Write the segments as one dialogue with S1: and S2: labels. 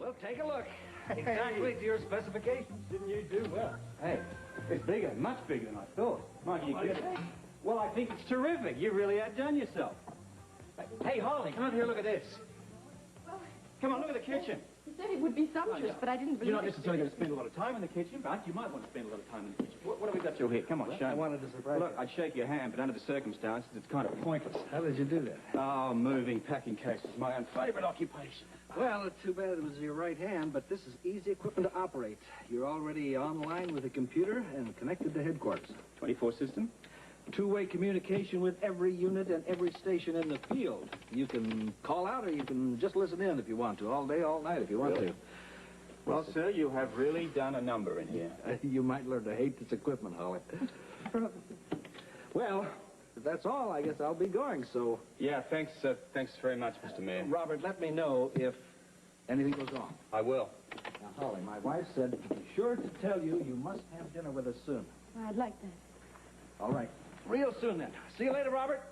S1: Well, take a look. Exactly to your specifications.
S2: Didn't you do well?
S1: Hey, it's bigger, much bigger than I thought. Mind you, get it? Well, I think it's terrific. You really outdone yourself. Hey, Holly, come out here, look at this. Come on, look at the kitchen.
S3: You said it would be sumptuous, but I didn't believe
S1: You're not necessarily going to spend a lot of time in the kitchen, but you might want to spend a lot of time in the kitchen. What have we got through here? Come on, show me.
S2: I wanted to surprise
S1: Look,
S2: you.
S1: I'd shake your hand, but under the circumstances, it's kind of pointless.
S2: How did you do that?
S1: Oh, moving, packing cases, my own favorite occupation.
S2: Well, it's too bad it was your right hand, but this is easy equipment to operate. You're already online with a computer and connected to headquarters.
S1: 24 system?
S2: Two-way communication with every unit and every station in the field. You can call out or you can just listen in if you want to, all day, all night if you want to.
S1: Well, sir, you have really done a number in here.
S2: You might learn to hate this equipment, Holly. Well, if that's all, I guess I'll be going, so...
S1: Yeah, thanks very much, Mr. Mayor.
S2: Robert, let me know if anything goes wrong.
S1: I will.
S2: Now, Holly, my wife said to be sure to tell you you must have dinner with us soon.
S3: I'd like that.
S2: All right. Real soon, then. See you later, Robert.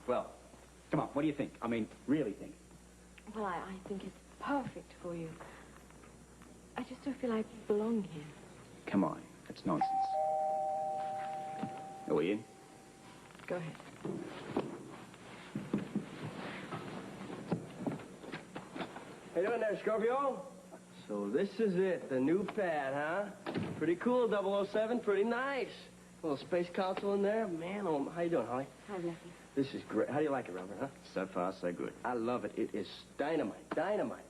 S1: Well, come on, what do you think? I mean, really think.
S3: Well, I think it's perfect for you. I just don't feel I belong here.
S1: Come on, that's nonsense. Are we in?
S3: Go ahead.
S4: How you doing there, Scorpio? So this is it, the new pad, huh? Pretty cool, 007, pretty nice. Little space console in there. Man, oh, how you doing, Holly?
S3: Hi, Lucky.
S4: This is great. How do you like it, Robert, huh?
S1: So far, so good.
S4: I love it. It is dynamite, dynamite.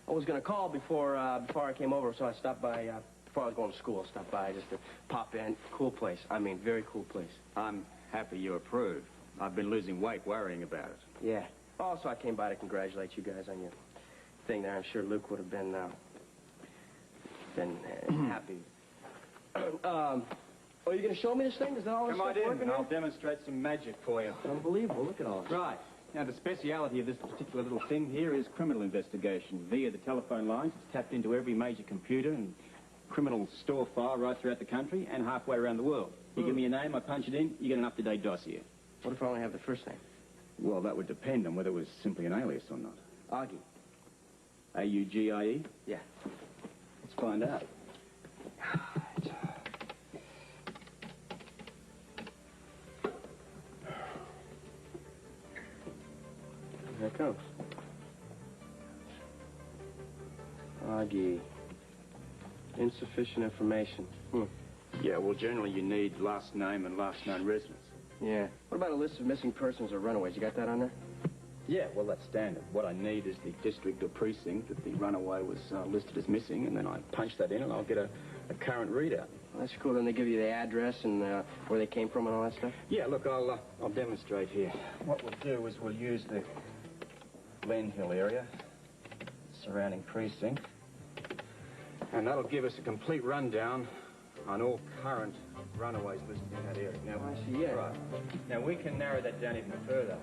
S4: I was going to call before I came over, so I stopped by, before I was going to school, stopped by just to pop in. Cool place. I mean, very cool place.
S1: I'm happy you approve. I've been losing weight worrying about it.
S4: Yeah. Also, I came by to congratulate you guys on your thing there. I'm sure Luke would have been happy. Are you going to show me this thing? Is that all this
S1: Come on
S4: stuff working
S1: in, I'll
S4: here?
S1: demonstrate some magic for you.
S4: Unbelievable. Look at all this.
S1: Right. Now, the speciality of this particular little thing here is criminal investigation. Via the telephone lines, it's tapped into every major computer and criminal store file right throughout the country and halfway around the world. You give me a name, I punch it in, you get an up-to-date dossier.
S4: What if I only have the first name?
S1: Well, that would depend on whether it was simply an alias or not.
S4: Augie.
S1: A-U-G-I-E?
S4: Yeah.
S1: Let's find out.
S4: Here it comes. Augie. Insufficient information.
S1: Yeah, well, generally you need last name and last known residence.
S4: Yeah. What about a list of missing persons or runaways? You got that on there?
S1: Yeah, well, that's standard. What I need is the district or precinct that the runaway was listed as missing, and then I punch that in and I'll get a current readout.
S4: Well, that's cool. Then they give you the address and where they came from and all that stuff?
S1: Yeah, look, I'll demonstrate here. What we'll do is we'll use the Glen Hill area, surrounding precinct, and that'll give us a complete rundown on all current runaways listed in that area. Now,
S4: I see, yeah.
S1: Right. Now, we can narrow that down even further.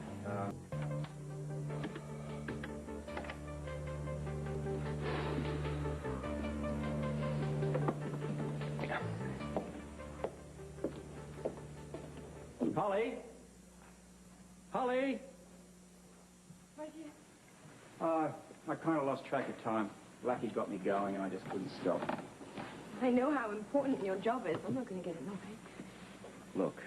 S1: Holly? Holly?
S3: Right here.
S1: I kind of lost track of time. Lucky got me going and I just couldn't stop.
S3: I know how important your job is. I'm not going to get annoyed.
S1: Look,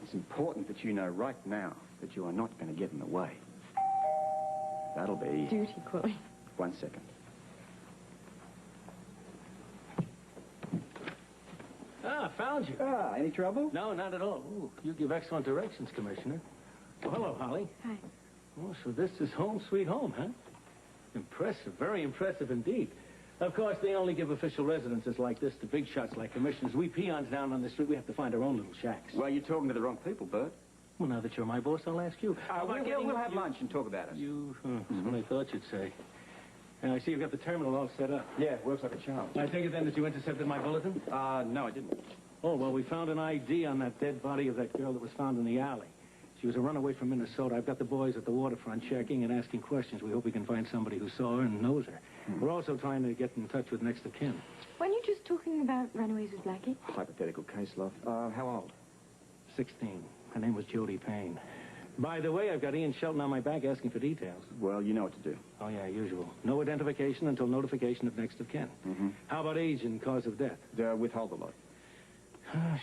S1: it's important that you know right now that you are not going to get in the way. That'll be...
S3: Duty, Quilly.
S1: 1 second.
S2: Ah, found you.
S1: Ah, any trouble?
S2: No, not at all. Ooh, you give excellent directions, Commissioner. Oh, hello, Holly.
S3: Hi.
S2: Oh, so this is home sweet home, huh? Impressive, very impressive indeed. Of course, they only give official residences like this to big shots like commissioners. We peons down on the street, we have to find our own little shacks.
S1: Well, you're talking to the wrong people, Bert.
S2: Well, now that you're my boss, I'll ask you.
S1: We'll have lunch and talk about it.
S2: That's what I thought you'd say. I see you've got the terminal all set up.
S1: Yeah, works like a charm.
S2: I take it then that you intercepted my bulletin?
S1: No, I didn't.
S2: Oh, well, we found an ID on that dead body of that girl that was found in the alley. She was a runaway from Minnesota. I've got the boys at the waterfront checking and asking questions. We hope we can find somebody who saw her and knows her. We're also trying to get in touch with next of kin.
S3: Weren't you just talking about runaways with Blackie?
S1: Hypothetical case, love. How old?
S2: 16. Her name was Jody Payne. By the way, I've got Ian Shelton on my back asking for details.
S1: Well, you know what to do.
S2: Oh, yeah, usual. No identification until notification of next of kin.
S1: Mm-hmm.
S2: How about age and cause of death?
S1: Withhold the lot.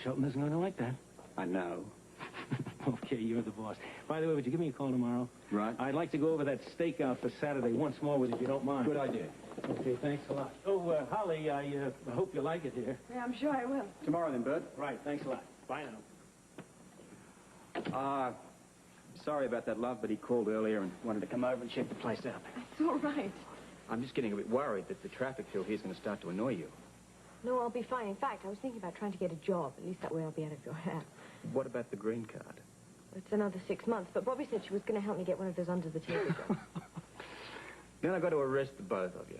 S2: Shelton isn't going to like that.
S1: I know.
S2: Okay, you're the boss. By the way, would you give me a call tomorrow?
S1: Right.
S2: I'd like to go over that stakeout for Saturday once more with you, if you don't mind.
S1: Good idea.
S2: Okay, thanks a lot. Oh, Holly, I hope you like it here.
S3: Yeah, I'm sure I will.
S1: Tomorrow then, Bert.
S2: Right, thanks a lot. Bye now.
S1: Sorry about that, love, but he called earlier and wanted to come over and check the place out.
S3: It's all right.
S1: I'm just getting a bit worried that the traffic through here is going to start to annoy you.
S3: No, I'll be fine. In fact, I was thinking about trying to get a job. At least that way I'll be out of your hair.
S1: What about the green card?
S3: It's another 6 months, but Bobby said she was going to help me get one of those under-the-table jobs.
S1: Then I've got to arrest the both of you.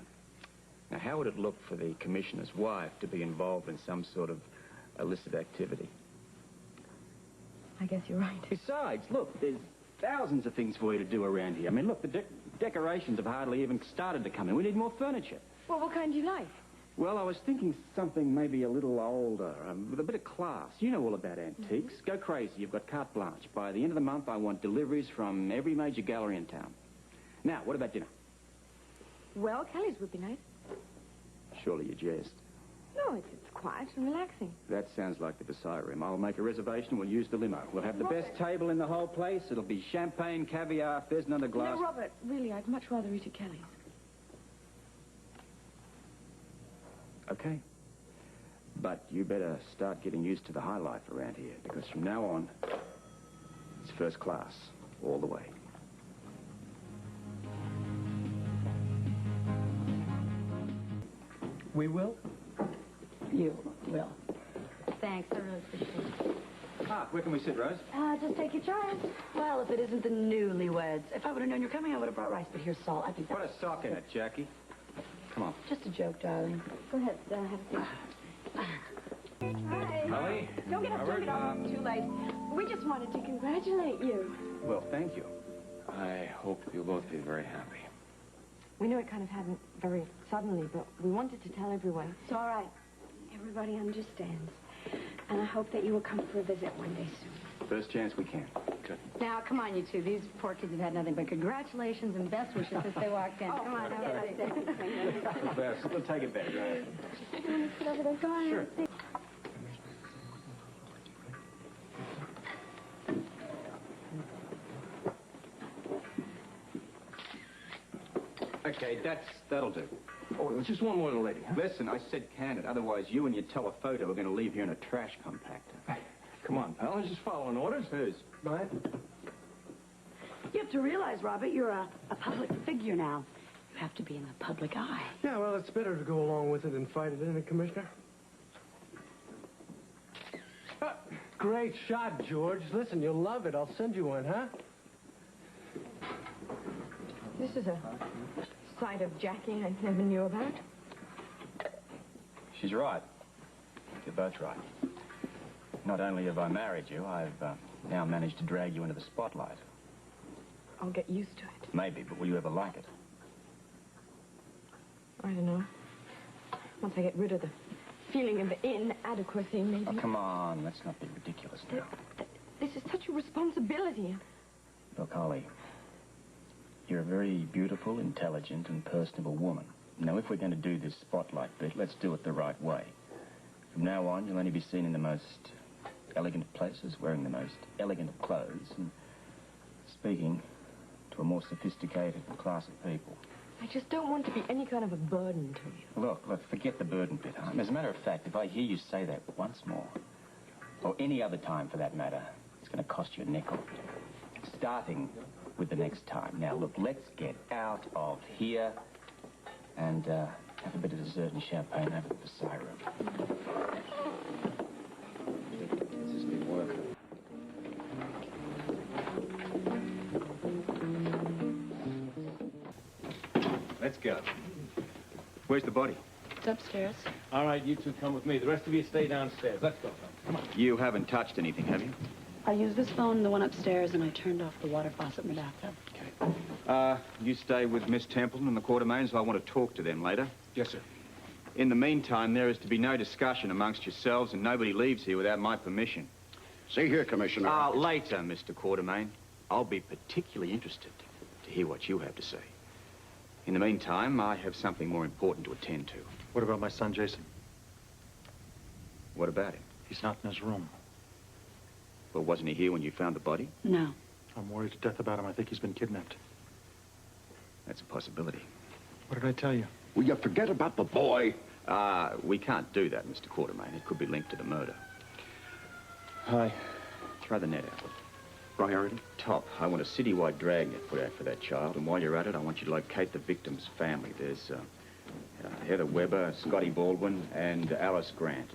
S1: Now, how would it look for the commissioner's wife to be involved in some sort of illicit activity?
S3: I guess you're right.
S1: Besides, look, there's thousands of things for you to do around here. I mean, look, the decorations have hardly even started to come in. We need more furniture.
S3: Well, what kind do you like?
S1: Well, I was thinking something maybe a little older, with a bit of class. You know all about antiques. Go crazy. You've got carte blanche. By the end of the month, I want deliveries from every major gallery in town. Now, what about dinner?
S3: Well, Kelly's would be nice.
S1: Surely you jest.
S3: No, it's quiet and relaxing.
S1: That sounds like the Versailles room. I'll make a reservation. We'll use the limo. We'll have the best table in the whole place. It'll be champagne, caviar, pheasant under glass.
S3: No, Robert, really, I'd much rather eat at Kelly's.
S1: Okay. But you better start getting used to the high life around here, because from now on, it's first class all the way.
S4: We will?
S5: You will. Thanks, I really appreciate it.
S1: Where can we sit, Rose?
S5: Just take your choice. Well, if it isn't the newlyweds. If I would have known you're coming, I would have brought rice, but here's salt. I think
S1: Put a sock in it, Jackie. Come on.
S5: just a joke, darling.
S3: Go ahead, have a seat. Hi.
S1: Holly?
S3: Don't get up, It's too late. We just wanted to congratulate you.
S1: Well, thank you. I hope you'll both be very happy.
S3: We knew it kind of happened very suddenly, but we wanted to tell everyone.
S6: It's all right. Everybody understands. And I hope that you will come for a visit one day soon.
S1: First chance we can. Good.
S5: Now, come on, you two. These poor kids have had nothing but congratulations and best wishes since they walked in. Come on, have a seat.
S1: We'll take it back, right?
S3: You want to sit over there? Go on.
S1: Sure. Okay, that'll do.
S4: Oh, there's just one more little lady, huh?
S1: Listen, I said candid. Otherwise, you and your telephoto are going to leave here in a trash compactor.
S4: Come on, pal. I'm just following orders.
S1: Whose?
S4: Mine?
S5: You have to realize, Robert, you're a public figure now. You have to be in the public eye.
S4: Yeah, well, it's better to go along with it and fight it, isn't it, Commissioner? Great shot, George. Listen, you'll love it. I'll send you one, huh?
S3: This is a side of Jackie I never knew about.
S1: She's right. You're both right. Not only have I married you, I've now managed to drag you into the spotlight.
S3: I'll get used to it.
S1: Maybe, but will you ever like it?
S3: I don't know. Once I get rid of the feeling of inadequacy, maybe.
S1: Oh, come on. Let's not be ridiculous now.
S3: This is such a responsibility.
S1: Look, Holly, you're a very beautiful, intelligent, and personable woman. Now, if we're going to do this spotlight bit, let's do it the right way. From now on, you'll only be seen in the most elegant places, wearing the most elegant clothes, and speaking to a more sophisticated class of people.
S3: I just don't want to be any kind of a burden to you.
S1: Look, forget the burden bit, huh? As a matter of fact, if I hear you say that once more, or any other time for that matter, it's going to cost you a nickel. Starting with the next time. Now, look, let's get out of here and have a bit of dessert and champagne over at the Versailles room. This has been working. Let's go. Where's the body?
S5: It's upstairs.
S2: All right, you two come with me. The rest of you stay downstairs. Let's go, fellas. Come on.
S1: You haven't touched anything, have you?
S5: I used this phone, the one upstairs, and I turned off the water faucet in the bathtub.
S1: Okay. You stay with Miss Templeton and the Quartermains. I want to talk to them later.
S2: Yes, sir.
S1: In the meantime, there is to be no discussion amongst yourselves, and nobody leaves here without my permission.
S7: See here, Commissioner.
S1: Later, Mr. Quartermain. I'll be particularly interested to hear what you have to say. In the meantime, I have something more important to attend to.
S8: What about my son, Jason?
S1: What about him?
S8: He's not in his room.
S1: Well, wasn't he here when you found the body?
S5: No.
S8: I'm worried to death about him. I think he's been kidnapped.
S1: That's a possibility.
S8: What did I tell you?
S7: Will you forget about the boy?
S1: We can't do that, Mr. Quartermain. It could be linked to the murder. Hi. Try the net out.
S7: Priority?
S1: Top, I want a citywide dragnet put out for that child, and while you're at it, I want you to locate the victim's family. There's Heather Weber, Scotty Baldwin, and Alice Grant.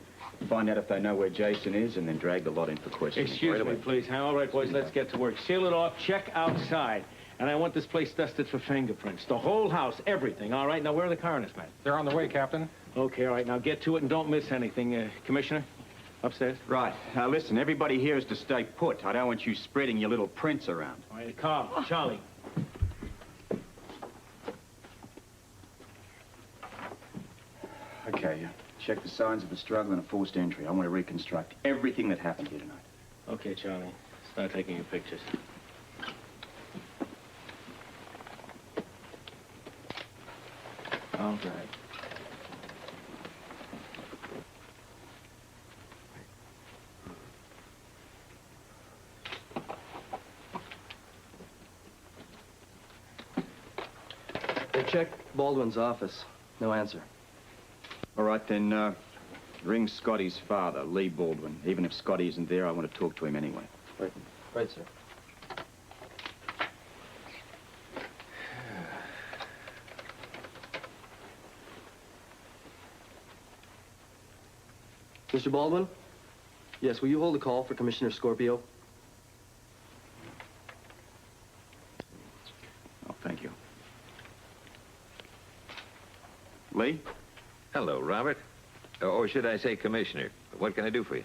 S1: Find out if they know where Jason is, and then drag the lot in for questioning.
S2: Excuse me, please. All right, boys, let's get to work. Seal it off, check outside. And I want this place dusted for fingerprints. The whole house, everything, all right? Now, where are the coroner's men?
S9: They're on the way, Captain.
S2: Okay, all right, now get to it and don't miss anything. Commissioner, upstairs.
S1: Right. Now, listen, everybody here is to stay put. I don't want you spreading your little prints around.
S2: All right, Carl, Charlie.
S1: Okay, check the signs of a struggle and a forced entry. I want to reconstruct everything that happened here tonight.
S2: Okay, Charlie. Start taking your pictures. All right.
S4: They checked Baldwin's office. No answer.
S1: All right, then, ring Scotty's father, Lee Baldwin. Even if Scotty isn't there, I want to talk to him anyway.
S4: Right, sir. Mr. Baldwin? Yes, will you hold a call for Commissioner Scorpio?
S1: Oh, thank you. Lee?
S10: Hello, Robert. Or should I say Commissioner? What can I do for you?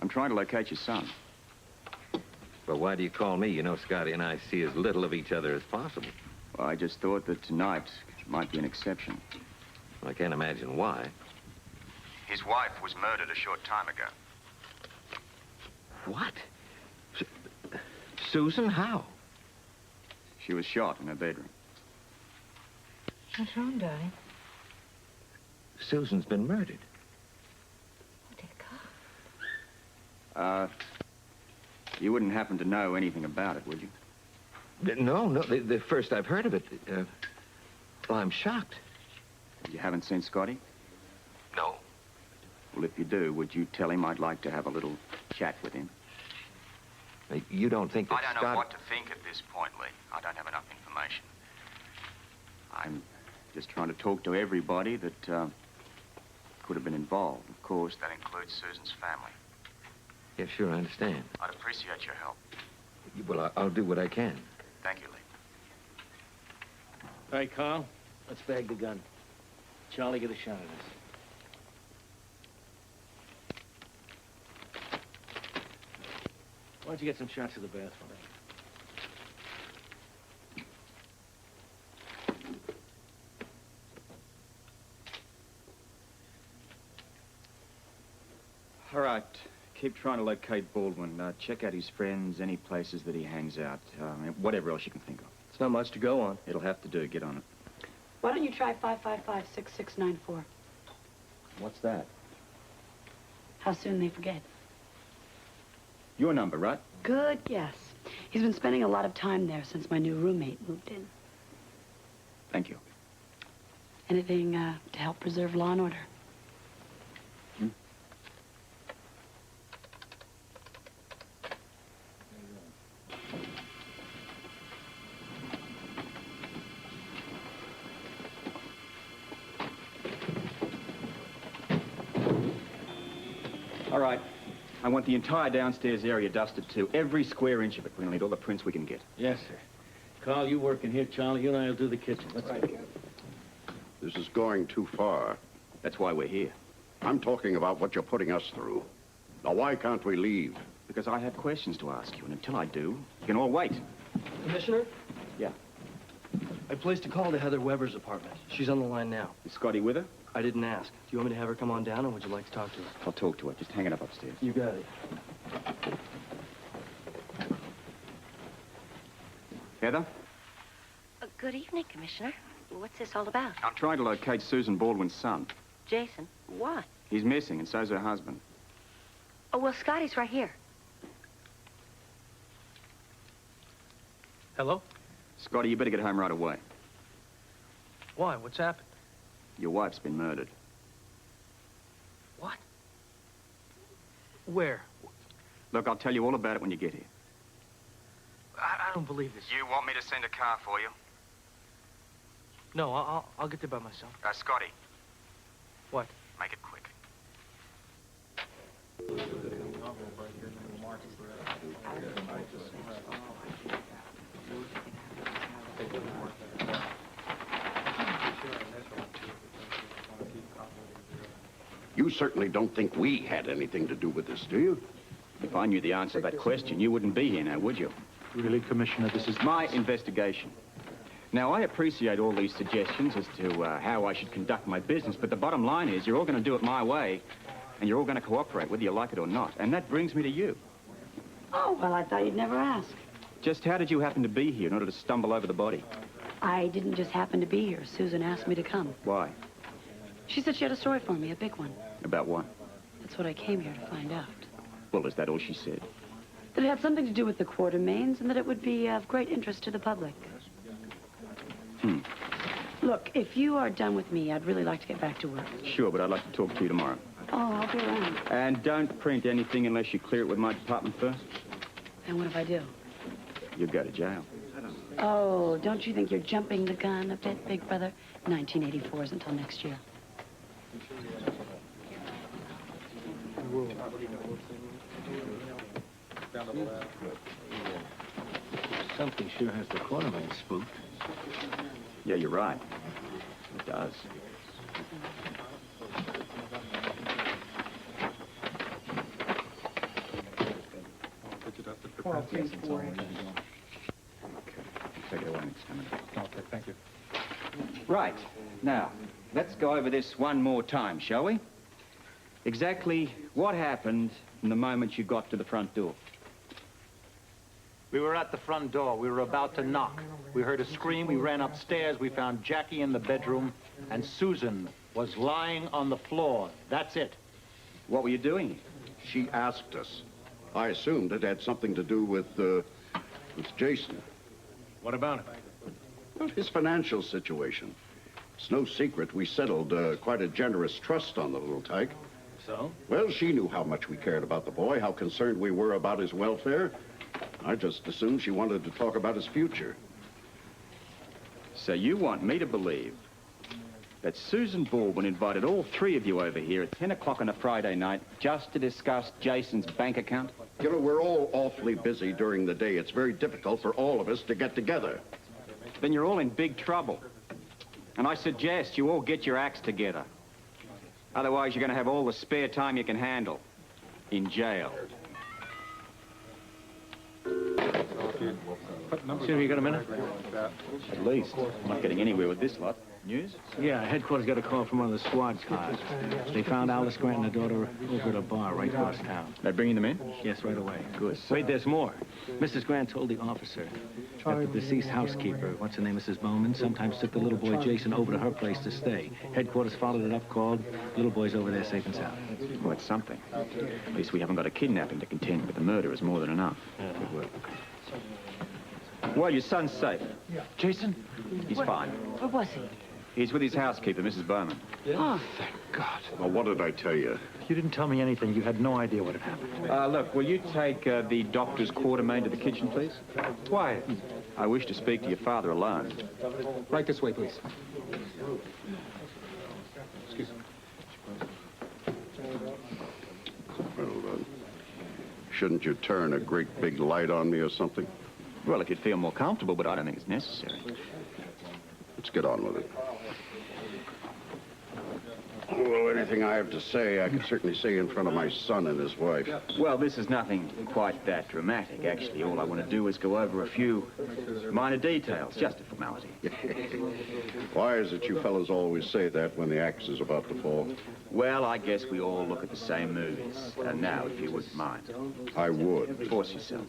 S1: I'm trying to locate your son.
S10: Well, why do you call me? You know Scotty and I see as little of each other as possible.
S1: Well, I just thought that tonight might be an exception.
S10: Well, I can't imagine why.
S1: His wife was murdered a short time ago.
S10: What? Susan, how?
S1: She was shot in her bedroom.
S5: What's wrong, darling?
S10: Susan's been murdered.
S5: Oh, dear God.
S1: You wouldn't happen to know anything about it, would you?
S10: No, the first I've heard of it. Well, I'm shocked.
S1: You haven't seen Scotty?
S10: No.
S1: Well, if you do, would you tell him I'd like to have a little chat with him?
S10: You don't think that
S1: I don't
S10: Scotty...
S1: know what to think at this point, Lee. I don't have enough information. I'm just trying to talk to everybody that could have been involved. Of course, that includes Susan's family.
S10: Yeah, sure, I understand.
S1: I'd appreciate your help.
S10: Well, I'll do what I can.
S1: Thank you, Lee.
S2: All right, Carl, let's bag the gun. Charlie, get a shot of this. Why don't you get some shots of the bathroom?
S1: All right. Keep trying to locate Baldwin. Check out his friends, any places that he hangs out, whatever else you can think of.
S4: It's not much to go on.
S1: It'll have to do. Get on it.
S5: Why don't you try 555-6694?
S1: What's that?
S5: How soon they forget.
S1: Your number, right?
S5: Good guess. He's been spending a lot of time there since my new roommate moved in.
S1: Thank you.
S5: Anything to help preserve law and order?
S1: All right. I want the entire downstairs area dusted, too. Every square inch of it. We're going to need all the prints we can get.
S2: Yes, sir. Carl, you work in here. Charlie, you and I will do the kitchen. Let's go.
S7: This is going too far.
S1: That's why we're here.
S7: I'm talking about what you're putting us through. Now, why can't we leave?
S1: Because I have questions to ask you, and until I do, you can all wait.
S4: Commissioner?
S1: Yeah.
S4: I placed a call to Heather Weber's apartment. She's on the line now.
S1: Is Scotty with her?
S4: I didn't ask. Do you want me to have her come on down, or would you like to talk to her?
S1: I'll talk to her. Just hang it up upstairs.
S4: You got it.
S1: Heather?
S9: Good evening, Commissioner. What's this all about?
S1: I'm trying to locate Susan Baldwin's son.
S9: Jason, what?
S1: He's missing, and so's her husband.
S9: Oh, well, Scotty's right here.
S8: Hello?
S1: Scotty, you better get home right away.
S8: Why? What's happened?
S1: Your wife's been murdered.
S8: What? Where?
S1: Look, I'll tell you all about it when you get here.
S8: I don't believe this.
S1: You want me to send a car for you?
S8: No, I'll get there by myself.
S1: Scotty.
S8: What?
S1: Make it quick.
S7: You certainly don't think we had anything to do with this, do you?
S1: If I knew the answer to that question, you wouldn't be here now, would you?
S8: Really, Commissioner, this is...
S1: My investigation. Now, I appreciate all these suggestions as to how I should conduct my business, but the bottom line is you're all going to do it my way, and you're all going to cooperate, whether you like it or not. And that brings me to you.
S5: Oh, well, I thought you'd never ask.
S1: Just how did you happen to be here in order to stumble over the body?
S5: I didn't just happen to be here. Susan asked me to come.
S1: Why?
S5: She said she had a story for me, a big one.
S1: About what?
S5: That's what I came here to find out.
S1: Well, is that all she said?
S5: That it had something to do with the Quartermains and that it would be of great interest to the public. Look, if you are done with me, I'd really like to get back to work.
S1: Sure, but I'd like to talk to you tomorrow.
S5: Oh, I'll be around.
S1: And don't print anything unless you clear it with my department first.
S5: And what if I do?
S1: You go to jail.
S5: Oh, don't you think you're jumping the gun a bit, big brother? 1984 is until next year.
S2: Something sure has the Quartermain spooked.
S1: Yeah, you're right. It does. Okay. Take it away next time.
S8: Okay, thank you.
S1: Right. Now, let's go over this one more time, shall we? Exactly what happened from the moment you got to the front door?
S11: We were at the front door. We were about to knock. We heard a scream. We ran upstairs. We found Jackie in the bedroom, and Susan was lying on the floor. That's it.
S1: What were you doing?
S7: She asked us. I assumed it had something to do with Jason.
S11: What about it?
S7: Well, his financial situation. It's no secret we settled quite a generous trust on the little tyke.
S11: So?
S7: Well, she knew how much we cared about the boy, how concerned we were about his welfare. I just assumed she wanted to talk about his future.
S1: So you want me to believe that Susan Baldwin invited all three of you over here at 10 o'clock on a Friday night just to discuss Jason's bank account?
S7: You know, we're all awfully busy during the day. It's very difficult for all of us to get together.
S1: Then you're all in big trouble. And I suggest you all get your acts together. Otherwise, you're going to have all the spare time you can handle in jail.
S2: Sir, you got a minute?
S1: At least. I'm not getting anywhere with this lot. News?
S2: Yeah, headquarters got a call from one of the squad cars. They found Alice Grant and her daughter over at a bar right across town.
S1: They're bringing them in?
S2: Yes, right away.
S1: Good.
S2: Wait, there's more. Mrs. Grant told the officer that the deceased housekeeper, what's her name, Mrs. Bowman, sometimes took the little boy Jason over to her place to stay. Headquarters followed it up, called. Little boy's over there safe and sound.
S1: Well, it's something. At least we haven't got a kidnapping to contend with. The murder is more than enough. Good work. Well, your son's safe.
S8: Yeah. Jason?
S1: He's fine.
S5: Where was he?
S1: He's with his housekeeper, Mrs. Bowman.
S5: Oh,
S8: Thank God.
S7: Well, what did I tell you?
S8: You didn't tell me anything. You had no idea what had happened.
S1: Look, will you take the doctor's Quartermain to the kitchen, please?
S8: Why?
S1: I wish to speak to your father alone.
S11: Right this way, please.
S8: Excuse me.
S7: Well, shouldn't you turn a great big light on me or something?
S1: Well, if you'd feel more comfortable, but I don't think it's necessary.
S7: Let's get on with it. Well, anything I have to say, I can certainly say in front of my son and his wife.
S1: Well, this is nothing quite that dramatic, actually. All I want to do is go over a few minor details, just a formality.
S7: Why is it you fellas always say that when the axe is about to fall?
S1: Well, I guess we all look at the same movies. Now, if you wouldn't mind.
S7: I would.
S1: Force yourself.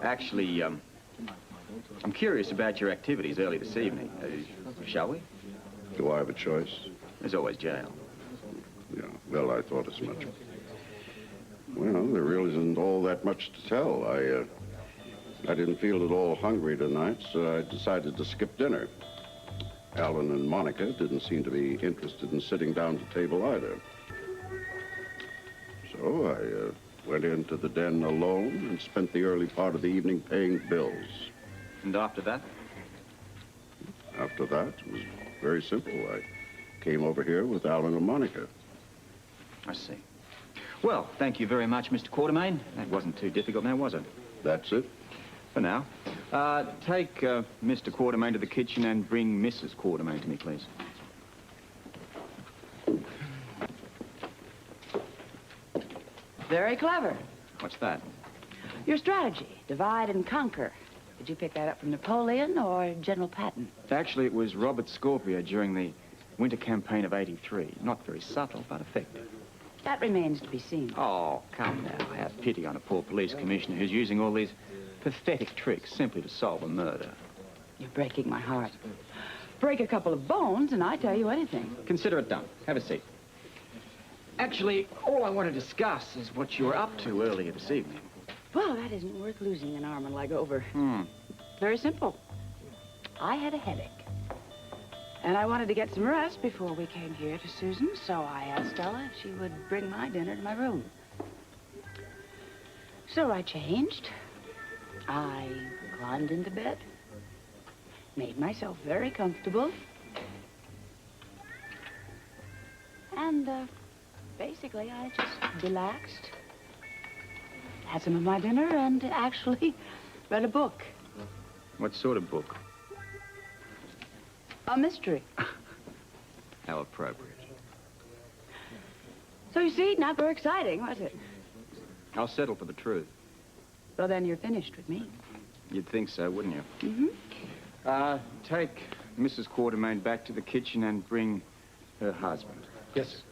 S1: Actually, I'm curious about your activities early this evening. Shall we?
S7: Do I have a choice?
S1: There's always jail.
S7: Yeah, well, I thought as much. Well, there really isn't all that much to tell. I didn't feel at all hungry tonight, so I decided to skip dinner. Alan and Monica didn't seem to be interested in sitting down to table either. So I went into the den alone and spent the early part of the evening paying bills.
S1: And after that?
S7: After that, it was very simple. I came over here with Alan and Monica.
S1: I see. Well, thank you very much, Mr. Quartermain. That wasn't too difficult now, was it?
S7: That's it.
S1: For now. Take Mr. Quartermain to the kitchen and bring Mrs. Quartermain to me, please.
S12: Very clever.
S1: What's that?
S12: Your strategy, divide and conquer. Did you pick that up from Napoleon or General Patton?
S1: Actually, it was Robert Scorpio during the winter campaign of '83. Not very subtle, but effective.
S12: That remains to be seen.
S1: Oh, come now. Have pity on a poor police commissioner who's using all these pathetic tricks simply to solve a murder.
S12: You're breaking my heart. Break a couple of bones and I tell you anything.
S1: Consider it done. Have a seat. Actually, all I want to discuss is what you were up to earlier this evening.
S12: Well, that isn't worth losing an arm and leg over.
S1: Hmm.
S12: Very simple. I had a headache. And I wanted to get some rest before we came here to Susan, so I asked Stella if she would bring my dinner to my room. So I changed. I climbed into bed. Made myself very comfortable. And, basically, I just relaxed. Had some of my dinner and actually read a book.
S1: What sort of book?
S12: A mystery.
S1: How appropriate.
S12: So you see, not very exciting, was it?
S1: I'll settle for the truth.
S12: Well, then you're finished with me.
S1: You'd think so, wouldn't you?
S12: Mm-hmm.
S1: Take Mrs. Quartermain back to the kitchen and bring her husband.
S11: Yes.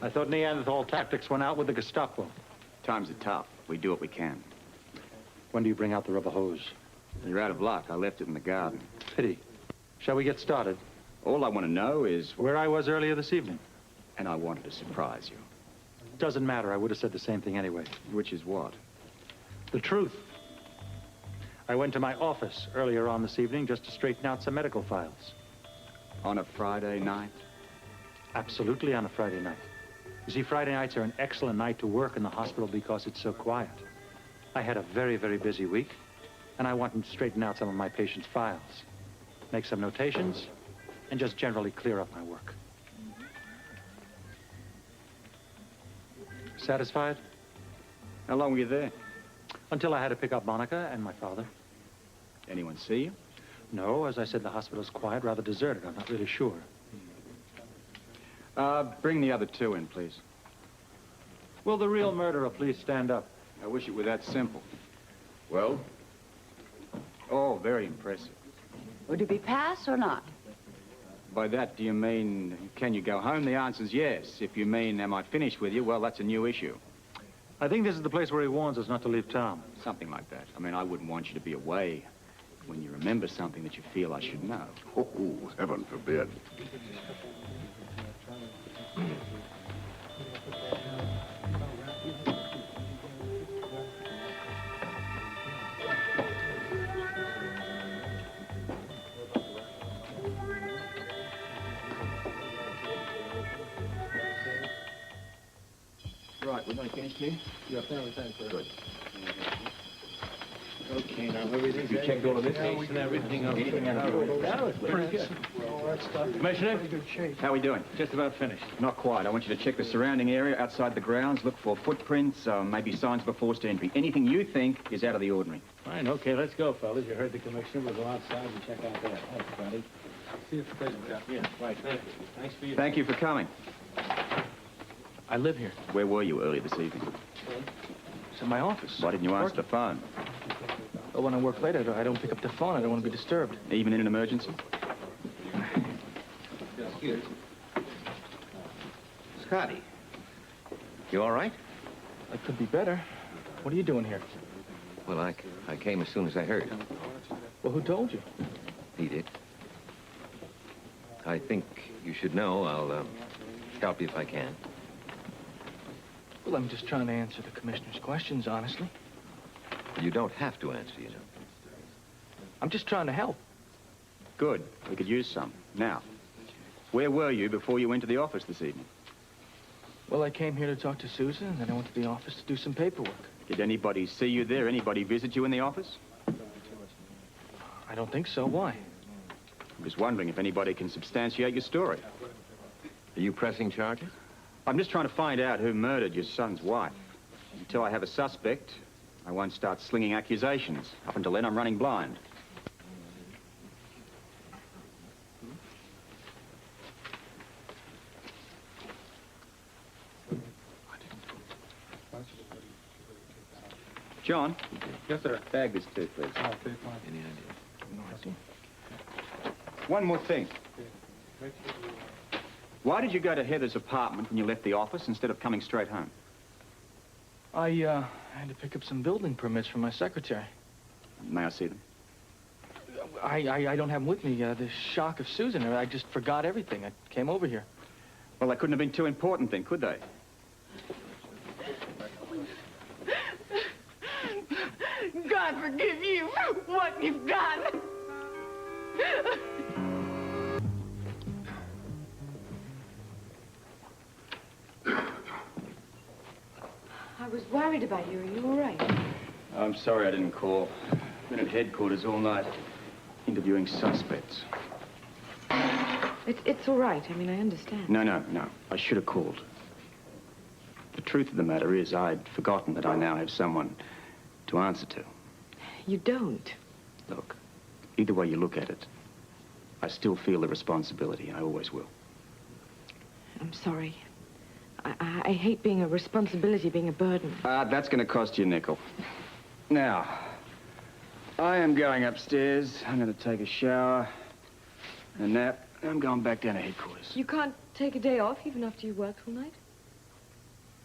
S11: I thought Neanderthal tactics went out with the Gestapo.
S1: Times are tough. We do what we can.
S11: When do you bring out the rubber hose?
S1: You're out of luck. I left it in the garden.
S11: Pity. Shall we get started?
S1: All I want to know is...
S11: Where I was earlier this evening.
S1: And I wanted to surprise you.
S11: Doesn't matter. I would have said the same thing anyway.
S1: Which is what?
S11: The truth. I went to my office earlier on this evening just to straighten out some medical files.
S1: On a Friday night?
S11: Absolutely on a Friday night. You see, Friday nights are an excellent night to work in the hospital because it's so quiet. I had a very, very busy week, and I wanted to straighten out some of my patients' files, make some notations, and just generally clear up my work. Satisfied?
S1: How long were you there?
S11: Until I had to pick up Monica and my father.
S1: Anyone see you?
S11: No, as I said, the hospital's quiet, rather deserted. I'm not really sure.
S1: Bring the other two in, please.
S11: Will the real murderer please stand up?
S1: I wish it were that simple.
S7: Well?
S1: Oh, very impressive.
S12: Would it be pass or not?
S1: By that, do you mean, can you go home? The answer's yes. If you mean, am I finished with you? Well, that's a new issue.
S11: I think this is the place where he warns us not to leave town.
S1: Something like that. I mean, I wouldn't want you to be away when you remember something that you feel I should know.
S7: Oh, heaven forbid.
S1: Right, we're going to finish here?
S2: You're fairly thankful.
S1: Good.
S2: Okay, now everything. You checked all of this case and everything. That was pretty good. Commissioner?
S13: How are we doing?
S2: Just about finished.
S13: Not quite. I want you to check the surrounding area outside the grounds, look for footprints, maybe signs of a forced entry. Anything you think is out of the ordinary.
S2: Fine, okay, let's go, fellas. You heard the commissioner. We'll go outside and check out there. Thanks, buddy. See if the place is out. Yeah, right. Thanks for your...
S13: Thank you for coming.
S8: I live here.
S13: Where were you earlier this evening?
S8: It's in my office.
S13: Why didn't you answer the phone?
S8: Well, when I work late, I don't pick up the phone. I don't want to be disturbed.
S13: Even in an emergency?
S10: Scotty, you all right?
S8: I could be better. What are you doing here?
S10: Well, I came as soon as I heard.
S8: Well, who told you?
S10: He did. I think you should know I'll help you if I can.
S8: Well, I'm just trying to answer the commissioner's questions, honestly.
S10: You don't have to answer, you know.
S8: I'm just trying to help.
S13: Good. We could use some. Now, where were you before you went to the office this evening?
S8: Well, I came here to talk to Susan, and then I went to the office to do some paperwork.
S13: Did anybody see you there? Anybody visit you in the office?
S8: I don't think so. Why?
S13: I'm just wondering if anybody can substantiate your story.
S10: Are you pressing charges?
S13: I'm just trying to find out who murdered your son's wife. Until I have a suspect, I won't start slinging accusations. Up until then, I'm running blind. John?
S2: Yes, sir.
S13: Bag this too, please.
S2: Oh, okay, fine.
S10: Any idea?
S2: No, I see.
S13: One more thing. Why did you go to Heather's apartment when you left the office instead of coming straight home?
S8: I had to pick up some building permits from my secretary.
S13: May I see them?
S8: I don't have them with me. The shock of Susan, I just forgot everything. I came over here.
S13: Well, they couldn't have been too important then, could they?
S12: God forgive you for what you've done.
S3: I was worried about you. Are you all right?
S13: I'm sorry I didn't call. Been at headquarters all night, interviewing suspects.
S3: It's all right. I mean, I understand.
S13: No. I should have called. The truth of the matter is I'd forgotten that I now have someone to answer to.
S3: You don't.
S13: Look, either way you look at it, I still feel the responsibility. I always will.
S3: I'm sorry. I hate being a responsibility, being a burden.
S13: That's going to cost you a nickel. Now, I am going upstairs. I'm going to take a shower, a nap, and I'm going back down to headquarters.
S3: You can't take a day off even after you worked all night?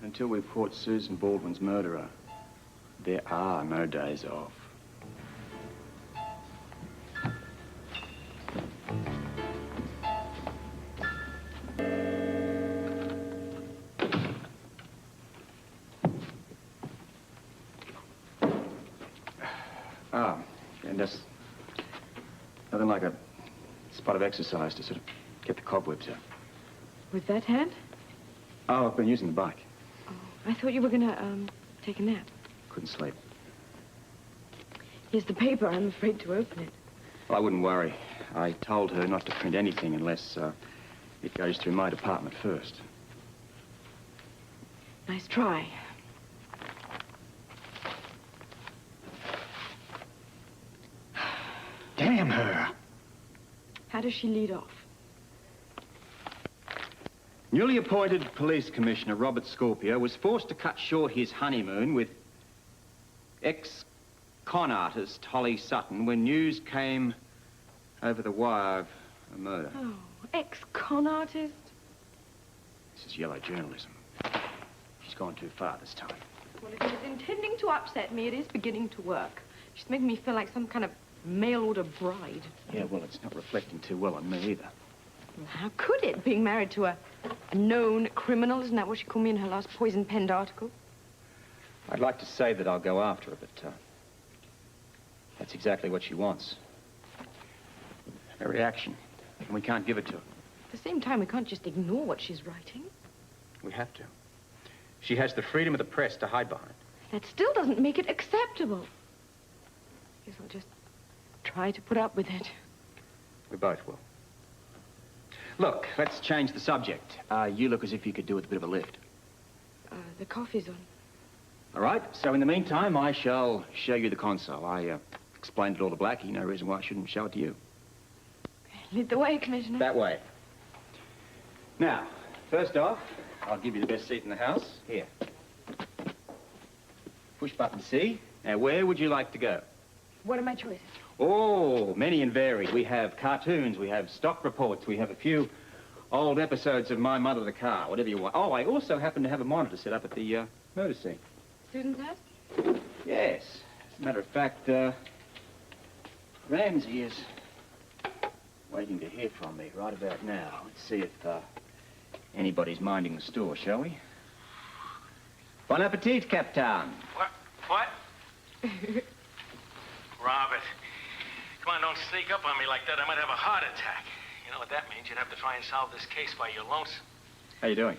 S13: Until we've caught Susan Baldwin's murderer, there are no days off. And that's nothing like a spot of exercise to sort of get the cobwebs out.
S3: With that hand?
S13: Oh, I've been using the bike.
S3: Oh, I thought you were gonna, take a nap.
S13: Couldn't sleep.
S3: Here's the paper. I'm afraid to open it.
S13: Well, I wouldn't worry. I told her not to print anything unless, it goes through my department first.
S3: Nice try.
S13: Damn her!
S3: How does she lead off?
S13: Newly appointed police commissioner Robert Scorpio was forced to cut short his honeymoon with ex-con artist Holly Sutton when news came over the wire of a murder.
S3: Oh, ex-con artist?
S13: This is yellow journalism. She's gone too far this time.
S3: Well, if it is intending to upset me, it is beginning to work. She's making me feel like some kind of mail-order bride.
S13: Yeah, well, it's not reflecting too well on me either.
S3: Well, how could it, being married to a known criminal? Isn't that what she called me in her last poison-penned article?
S13: I'd like to say that I'll go after her, but that's exactly what she wants. A reaction. And we can't give it to her.
S3: At the same time, we can't just ignore what she's writing.
S13: We have to. She has the freedom of the press to hide behind.
S3: That still doesn't make it acceptable. Guess I'll just try to put up with it.
S13: We both will. Look, let's change the subject. You look as if you could do with a bit of a lift.
S3: The coffee's on.
S13: All right, so in the meantime, I shall show you the console. I explained it all to Blackie. No reason why I shouldn't show it to you.
S3: Lead the way, Commissioner.
S13: That way. Now, first off, I'll give you the best seat in the house. Here. Push button C. Now, where would you like to go?
S3: What are my choices?
S13: Oh, many and varied. We have cartoons, we have stock reports, we have a few old episodes of My Mother the Car, whatever you want. Oh, I also happen to have a monitor set up at the motor scene.
S3: Susan's house?
S13: Yes. As a matter of fact, Ramsey is waiting to hear from me right about now. Let's see if anybody's minding the store, shall we? Bon appetit, Captain.
S2: What? Robert, come on, don't sneak up on me like that. I might have a heart attack. You know what that means? You'd have to try and solve this case by your lonesome.
S13: How you doing?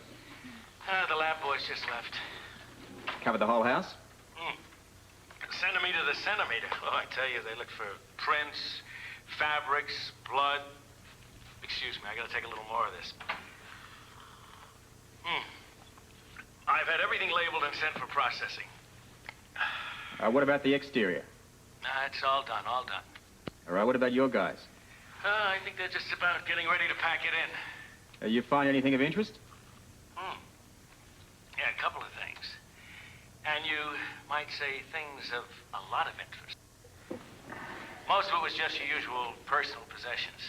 S2: The lab boys just left.
S13: Covered the whole house?
S2: Centimeter to centimeter. Oh, I tell you, they looked for prints, fabrics, blood. Excuse me, I gotta take a little more of this. I've had everything labeled and sent for processing.
S13: What about the exterior?
S2: It's all done, all done.
S13: All right, what about your guys?
S2: I think they're just about getting ready to pack it in.
S13: You find anything of interest?
S2: Yeah, a couple of things. And you might say things of a lot of interest. Most of it was just your usual personal possessions.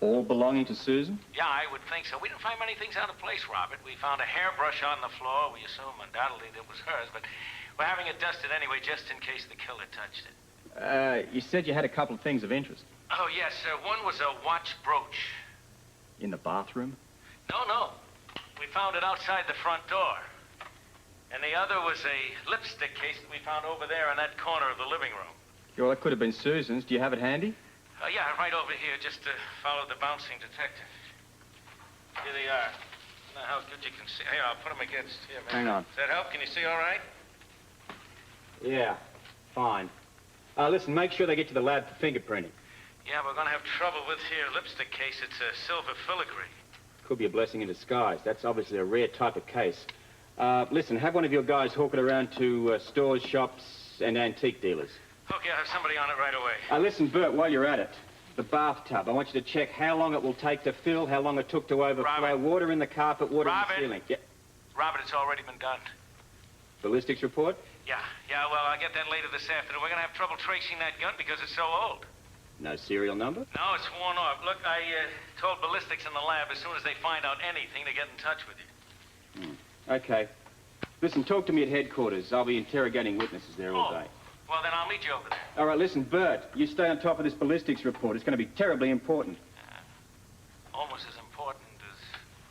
S13: All belonging to Susan?
S2: Yeah, I would think so. We didn't find many things out of place, Robert. We found a hairbrush on the floor. We assume undoubtedly that was hers, but we're having it dusted anyway, just in case the killer touched it.
S13: You said you had a couple of things of interest.
S2: Oh, yes. One was a watch brooch.
S13: In the bathroom?
S2: No. We found it outside the front door. And the other was a lipstick case that we found over there in that corner of the living room.
S13: Well, it could have been Susan's. Do you have it handy?
S2: Yeah, right over here, just to follow the bouncing detective. Here they are. Now, how good you can see. Here, I'll put them against here, man.
S13: Hang on.
S2: Does that help? Can you see all right?
S13: Yeah, fine. Listen, make sure they get to the lab for fingerprinting.
S2: Yeah, we're going to have trouble with here. Lipstick case, it's a silver filigree.
S13: Could be a blessing in disguise. That's obviously a rare type of case. Listen, have one of your guys hawk it around to stores, shops, and antique dealers.
S2: Okay, I'll have somebody on it right away.
S13: Listen, Bert, while you're at it, the bathtub, I want you to check how long it will take to fill, how long it took to overflow,
S2: Robert.
S13: water in the carpet, water in
S2: Robert.
S13: the ceiling. Yeah.
S2: Robert, it's already been done.
S13: Ballistics report?
S2: Yeah, well, I'll get that later this afternoon. We're going to have trouble tracing that gun because it's so old.
S13: No serial number?
S2: No, it's worn off. Look, I told ballistics in the lab as soon as they find out anything to get in touch with you.
S13: Okay. Listen, talk to me at headquarters. I'll be interrogating witnesses there all day.
S2: Well, then I'll meet you over there.
S13: All right, listen, Bert, you stay on top of this ballistics report. It's going to be terribly important.
S2: Almost as important as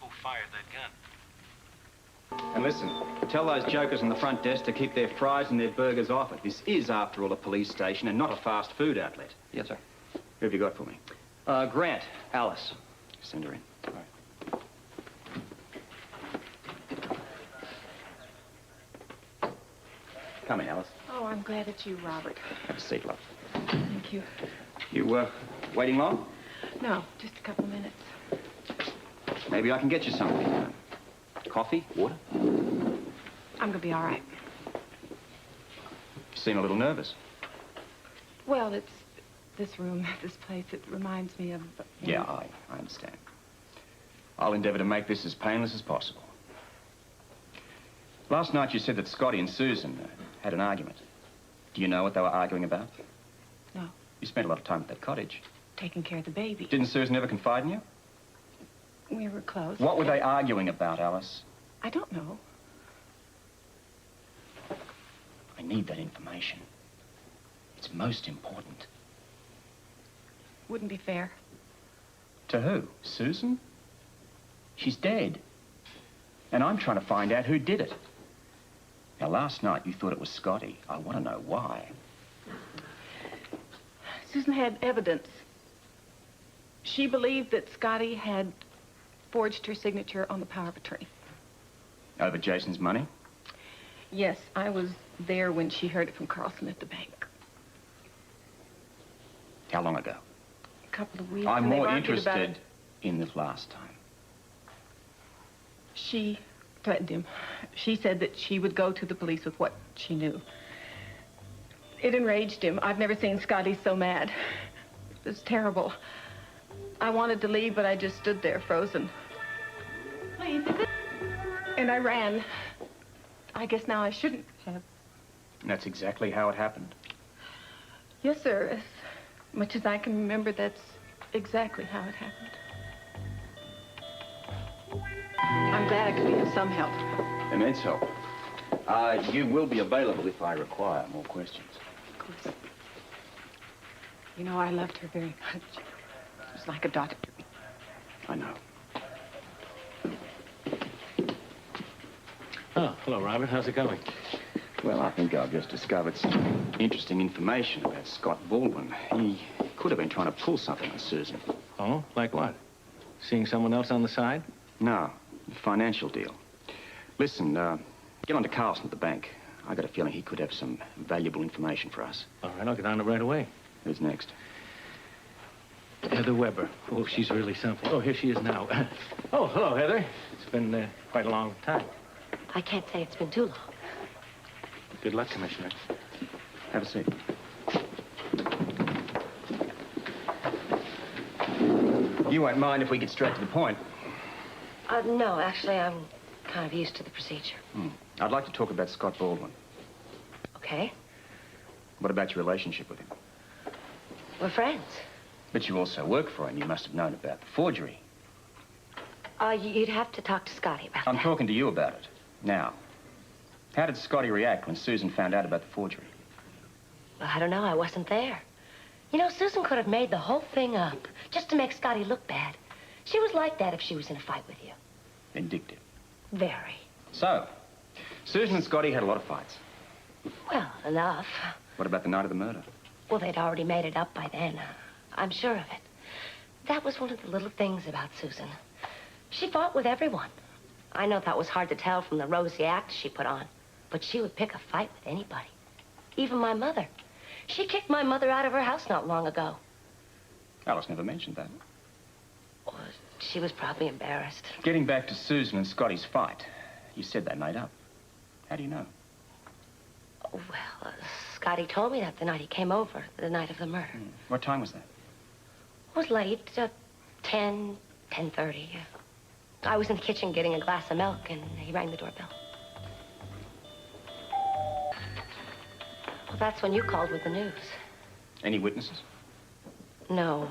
S2: who fired that gun.
S13: And listen, tell those jokers in the front desk to keep their fries and their burgers off it. This is, after all, a police station and not a fast food outlet.
S8: Yes, sir.
S13: Who have you got for me?
S8: Grant, Alice.
S13: Send her in. All right. Come in, Alice.
S3: Oh, I'm glad it's you, Robert.
S13: Have a seat, love.
S3: Thank you.
S13: You, waiting long?
S3: No, just a couple of minutes.
S13: Maybe I can get you something. Coffee? Water?
S3: I'm gonna be all right.
S13: You seem a little nervous.
S3: Well, it's this room, this place. It reminds me of...
S13: Yeah, I understand. I'll endeavor to make this as painless as possible. Last night you said that Scotty and Susan had an argument. Do you know what they were arguing about?
S3: No.
S13: You spent a lot of time at that cottage.
S3: Taking care of the baby.
S13: Didn't Susan ever confide in you?
S3: We were close.
S13: What were they arguing about, Alice?
S3: I don't know.
S13: I need that information. It's most important.
S3: Wouldn't be fair.
S13: To who? Susan? She's dead. And I'm trying to find out who did it. Now, last night you thought it was Scotty. I want to know why.
S3: Susan had evidence. She believed that Scotty had forged her signature on the power of attorney.
S13: Over Jason's money?
S3: Yes, I was there when she heard it from Carlson at the bank.
S13: How long ago?
S3: A couple of weeks.
S13: I'm
S3: and they've
S13: more
S3: argued about
S13: interested
S3: it.
S13: in this last time.
S3: She threatened him. She said that she would go to the police with what she knew. It enraged him. I've never seen Scotty so mad. It was terrible. I wanted to leave, but I just stood there, frozen. Please, is it? And I ran. I guess now I shouldn't have.
S13: And that's exactly how it happened.
S3: Yes, sir. As much as I can remember, that's exactly how it happened. I'm glad I could be of some help.
S13: Immense help. You will be available if I require more questions.
S3: Of course. You know, I loved her very much. She was like a daughter to me.
S13: I know.
S2: Oh, hello, Robert. How's it going?
S13: Well, I think I've just discovered some interesting information about Scott Baldwin. He could have been trying to pull something on Susan.
S2: Oh, like what? Seeing someone else on the side?
S13: No, a financial deal. Listen, get on to Carlson at the bank. I got a feeling he could have some valuable information for us.
S2: All right, I'll get on it right away.
S13: Who's next?
S2: Heather Weber. Oh, she's really something. Oh, here she is now. Oh, hello, Heather. It's been quite a long time.
S9: I can't say it's been too long.
S2: Good luck, Commissioner.
S13: Have a seat. You won't mind if we get straight to the point.
S9: No, actually, I'm kind of used to the procedure.
S13: I'd like to talk about Scott Baldwin.
S9: Okay.
S13: What about your relationship with him?
S9: We're friends.
S13: But you also work for him. You must have known about the forgery.
S9: You'd have to talk to Scotty about
S13: I'm
S9: that.
S13: talking to you about it. Now, how did Scotty react when Susan found out about the forgery?
S9: Well, I don't know. I wasn't there. You know, Susan could have made the whole thing up just to make Scotty look bad. She was like that if she was in a fight with you.
S13: Vindictive.
S9: Very.
S13: So, Susan and Scotty had a lot of fights.
S9: Well, enough.
S13: What about the night of the murder?
S9: Well, they'd already made it up by then. I'm sure of it. That was one of the little things about Susan. She fought with everyone. I know that was hard to tell from the rosy act she put on, but she would pick a fight with anybody. Even my mother. She kicked my mother out of her house not long ago.
S13: Alice never mentioned that.
S9: Oh, she was probably embarrassed.
S13: Getting back to Susan and Scotty's fight, you said they made up. How do you know?
S9: Oh, well, Scotty told me that the night he came over, the night of the murder.
S13: What time was that?
S9: It was late, 10:30. I was in the kitchen getting a glass of milk, and he rang the doorbell. Well, that's when you called with the news.
S13: Any witnesses?
S9: No,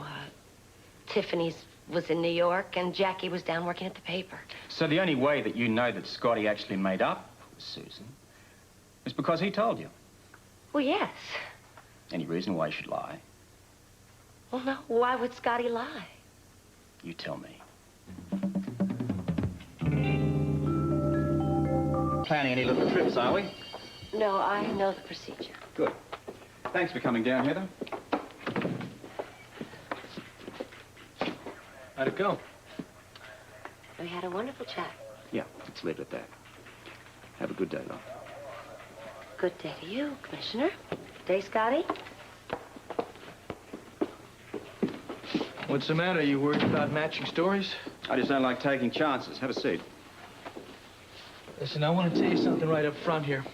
S9: Tiffany's was in New York, and Jackie was down working at the paper.
S13: So the only way that you know that Scotty actually made up with Susan is because he told you.
S9: Well, yes.
S13: Any reason why he should lie?
S9: Well, no. Why would Scotty lie?
S13: You tell me. Planning any little trips, are we?
S9: No, I know the procedure.
S13: Good. Thanks for coming down, Heather.
S2: How'd it go?
S9: We had a wonderful chat.
S13: Yeah, let's leave it at that. Have a good day, though.
S9: Good day to you, Commissioner. Day, Scotty?
S8: What's the matter? You worried about matching stories?
S13: I just don't like taking chances. Have a seat.
S8: Listen, I want to tell you something right up front here.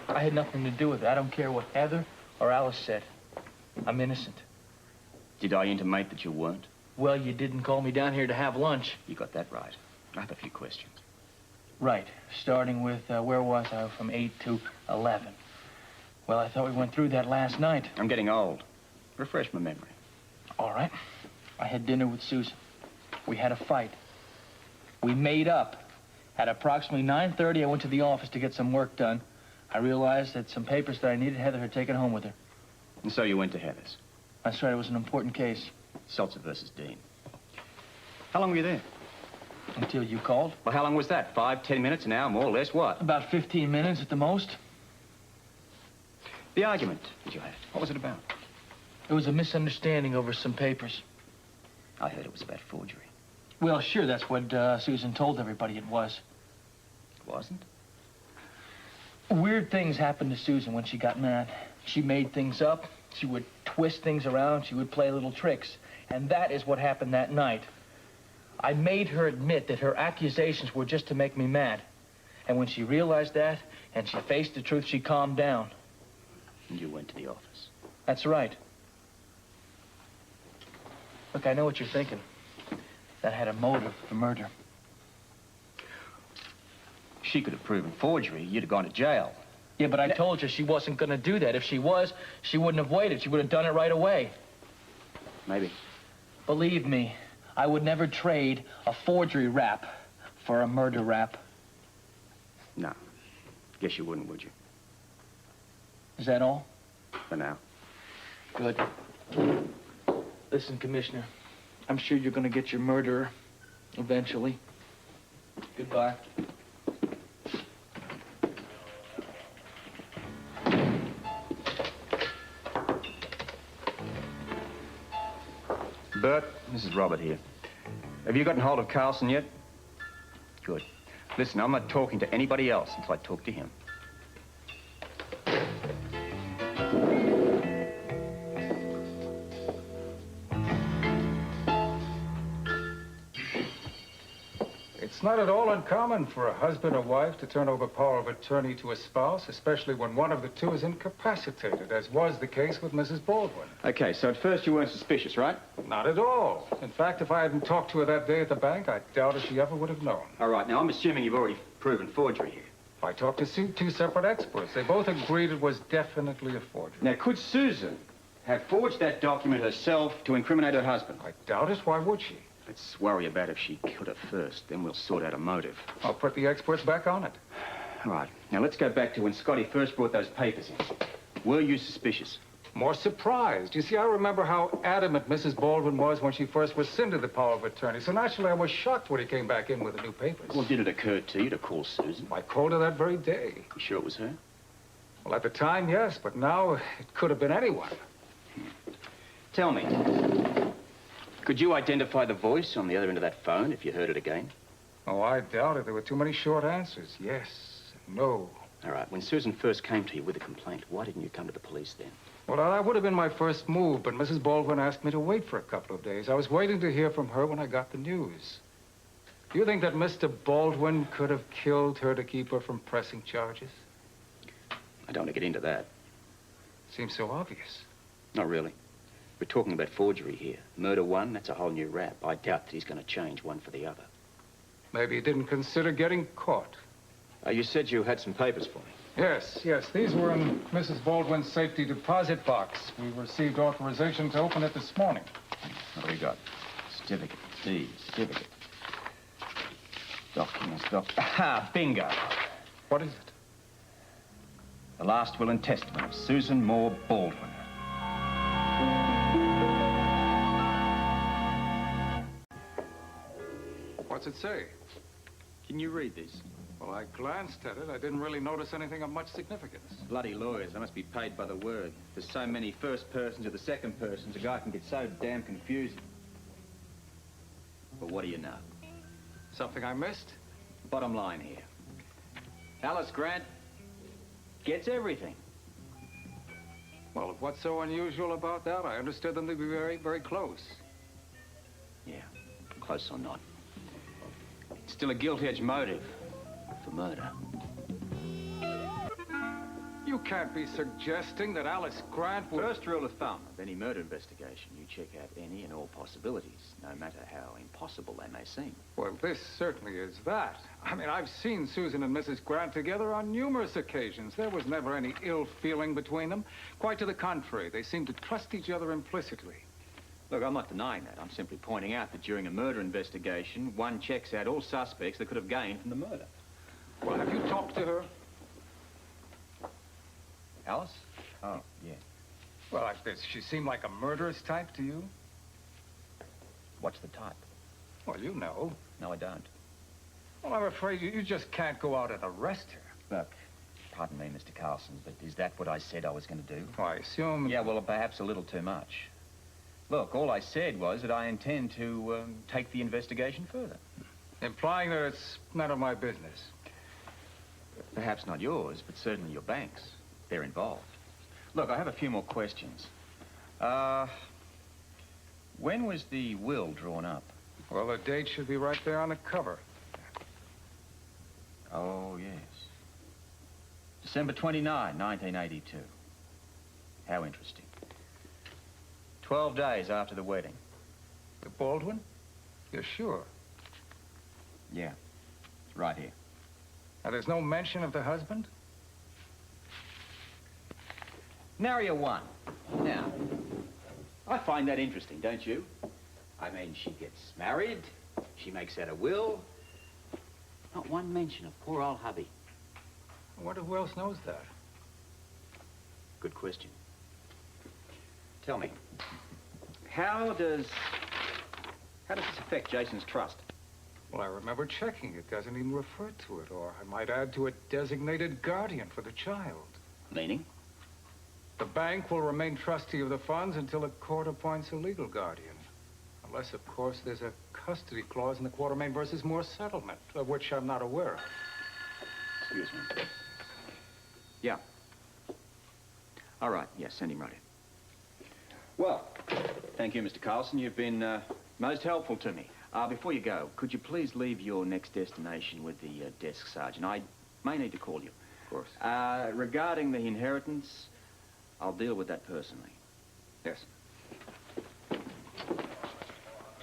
S8: I had nothing to do with it. I don't care what Heather or Alice said. I'm innocent.
S13: Did I intimate that you weren't?
S8: Well, you didn't call me down here to have lunch.
S13: You got that right. I have a few questions.
S8: Right. Starting with, where was I? From 8 to 11. Well, I thought we went through that last night.
S13: I'm getting old. Refresh my memory.
S8: All right. I had dinner with Susan. We had a fight. We made up. At approximately 9:30, I went to the office to get some work done. I realized that some papers that I needed Heather had taken home with her.
S13: And so you went to Heather's?
S8: That's right. It was an important case.
S13: Seltzer versus Dean. How long were you there?
S8: Until you called.
S13: Well, how long was that? 5, 10 minutes, an hour, more or less, what?
S8: About 15 minutes at the most.
S13: The argument that you had, what was it about?
S8: It was a misunderstanding over some papers.
S13: I heard it was about forgery.
S8: Well, sure, that's what Susan told everybody it was.
S13: It wasn't?
S8: Weird things happened to Susan when she got mad. She made things up. She would twist things around. She would play little tricks. And that is what happened that night. I made her admit that her accusations were just to make me mad. And when she realized that, and she faced the truth, she calmed down.
S13: And you went to the office.
S8: That's right. Look, I know what you're thinking. That had a motive for murder.
S13: She could have proven forgery. You'd have gone to jail.
S8: Yeah, but I told you she wasn't going to do that. If she was, she wouldn't have waited. She would have done it right away.
S13: Maybe.
S8: Believe me, I would never trade a forgery rap for a murder rap.
S13: No. Guess you wouldn't, would you?
S8: Is that all?
S13: For now.
S8: Good. Listen, Commissioner, I'm sure you're going to get your murderer eventually. Goodbye.
S13: Bert, this is Robert here. Have you gotten hold of Carlson yet? Good. Listen, I'm not talking to anybody else until I talk to him.
S14: It's not at all uncommon for a husband or wife to turn over power of attorney to a spouse, especially when one of the two is incapacitated, as was the case with Mrs. Baldwin.
S13: Okay, so at first you weren't suspicious, right?
S14: Not at all. In fact, if I hadn't talked to her that day at the bank, I doubt if she ever would have known.
S13: All right, now I'm assuming you've already proven forgery here.
S14: I talked to two separate experts. They both agreed it was definitely a forgery.
S13: Now, could Susan have forged that document herself to incriminate her husband?
S14: I doubt it. Why would she?
S13: Let's worry about if she killed her first. Then we'll sort out a motive.
S14: I'll put the experts back on it.
S13: All right. Now, let's go back to when Scotty first brought those papers in. Were you suspicious?
S14: More surprised. You see, I remember how adamant Mrs. Baldwin was when she first rescinded the power of attorney. So naturally, I was shocked when he came back in with the new papers.
S13: Well, did it occur to you to call Susan?
S14: I called her that very day.
S13: You sure it was her?
S14: Well, at the time, yes, but now it could have been anyone.
S13: Tell me, could you identify the voice on the other end of that phone if you heard it again?
S14: Oh, I doubt it. There were too many short answers. Yes, no.
S13: All right. When Susan first came to you with a complaint, why didn't you come to the police then?
S14: Well, that would have been my first move, but Mrs. Baldwin asked me to wait for a couple of days. I was waiting to hear from her when I got the news. Do you think that Mr. Baldwin could have killed her to keep her from pressing charges?
S13: I don't want to get into that.
S14: Seems so obvious.
S13: Not really. We're talking about forgery here. Murder one, that's a whole new rap. I doubt that he's going to change one for the other.
S14: Maybe he didn't consider getting caught.
S13: You said you had some papers for me.
S14: Yes. These were in Mrs. Baldwin's safety deposit box. We received authorization to open it this morning.
S13: What do we got? Certificate. Deed. Certificate. Documents. Aha! Bingo.
S14: What is it?
S13: The last will and testament of Susan Moore Baldwin.
S14: What's it say?
S13: Can you read this?
S14: Well, I glanced at it. I didn't really notice anything of much significance.
S13: Bloody lawyers, they must be paid by the word. There's so many first persons or the second persons, a guy can get so damn confused. But what do you know?
S14: Something I missed?
S13: Bottom line here. Alice Grant gets everything.
S14: Well, what's so unusual about that? I understood them to be very, very close.
S13: Yeah, close or not. It's still a guilt-edged motive for murder.
S14: You can't be suggesting that Alice Grant would...
S13: First rule of thumb of any murder investigation, you check out any and all possibilities, no matter how impossible they may seem.
S14: Well, this certainly is that. I mean, I've seen Susan and Mrs. Grant together on numerous occasions. There was never any ill feeling between them. Quite to the contrary, they seemed to trust each other implicitly.
S13: Look, I'm not denying that. I'm simply pointing out that during a murder investigation, one checks out all suspects that could have gained from the murder.
S14: Well, have you talked to her?
S13: Alice? Oh, yeah.
S14: Well, does she seem like a murderous type to you?
S13: What's the type?
S14: Well, you know.
S13: No, I don't.
S14: Well, I'm afraid you just can't go out and arrest her.
S13: Look, pardon me, Mr. Carlson, but is that what I said I was going to do?
S14: Well, I assume...
S13: Yeah, well, perhaps a little too much. Look, all I said was that I intend to take the investigation further.
S14: Implying that it's none of my business.
S13: Perhaps not yours, but certainly your bank's. They're involved. Look, I have a few more questions. When was the will drawn up?
S14: Well, the date should be right there on the cover.
S13: Oh, yes. December 29, 1982. How interesting. 12 days after the wedding.
S14: The Baldwin? You're sure?
S13: Yeah. It's right here.
S14: Now, there's no mention of the husband?
S13: Nary one. Now, I find that interesting, don't you? I mean, she gets married, she makes out a will. Not one mention of poor old hubby.
S14: I wonder who else knows that.
S13: Good question. Tell me, how does this affect Jason's trust?
S14: Well, I remember checking. It doesn't even refer to it, or I might add to it designated guardian for the child.
S13: Meaning?
S14: The bank will remain trustee of the funds until a court appoints a legal guardian. Unless, of course, there's a custody clause in the Quartermain versus Moore settlement, of which I'm not aware of.
S13: Excuse me. Yeah. All right, yes, send him right in. Well, thank you, Mr. Carlson. You've been most helpful to me. Before you go, could you please leave your next destination with the desk sergeant? I may need to call you.
S14: Of course.
S13: Regarding the inheritance, I'll deal with that personally.
S14: Yes.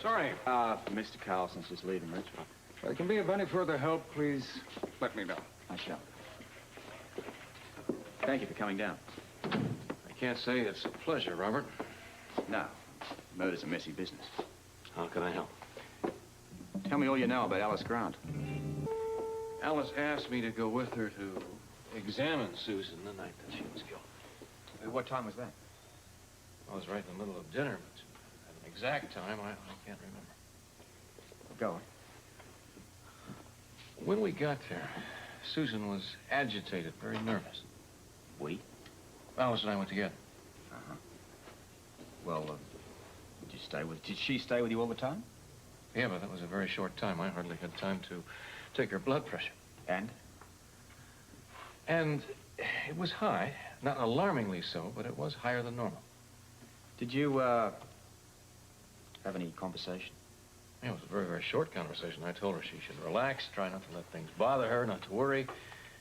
S14: Sorry.
S13: Mr. Carlson's just leaving, Rich.
S14: If I can be of any further help, please let me know.
S13: I shall. Thank you for coming down.
S15: I can't say it's a pleasure, Robert.
S13: No. Murder's a messy business.
S15: How can I help?
S13: Tell me all you know about Alice Grant.
S15: Alice asked me to go with her to examine Susan the night that she was killed.
S13: What time was that?
S15: I was right in the middle of dinner, but at an exact time, I can't remember.
S13: Go on.
S15: When we got there, Susan was agitated, very nervous.
S13: We?
S15: Alice and I went together.
S13: Uh-huh. Well, did she stay with you all the time?
S15: Yeah, but that was a very short time. I hardly had time to take her blood pressure.
S13: And?
S15: And it was high. Not alarmingly so, but it was higher than normal.
S13: Did you, have any conversation?
S15: Yeah, it was a very, very short conversation. I told her she should relax, try not to let things bother her, not to worry.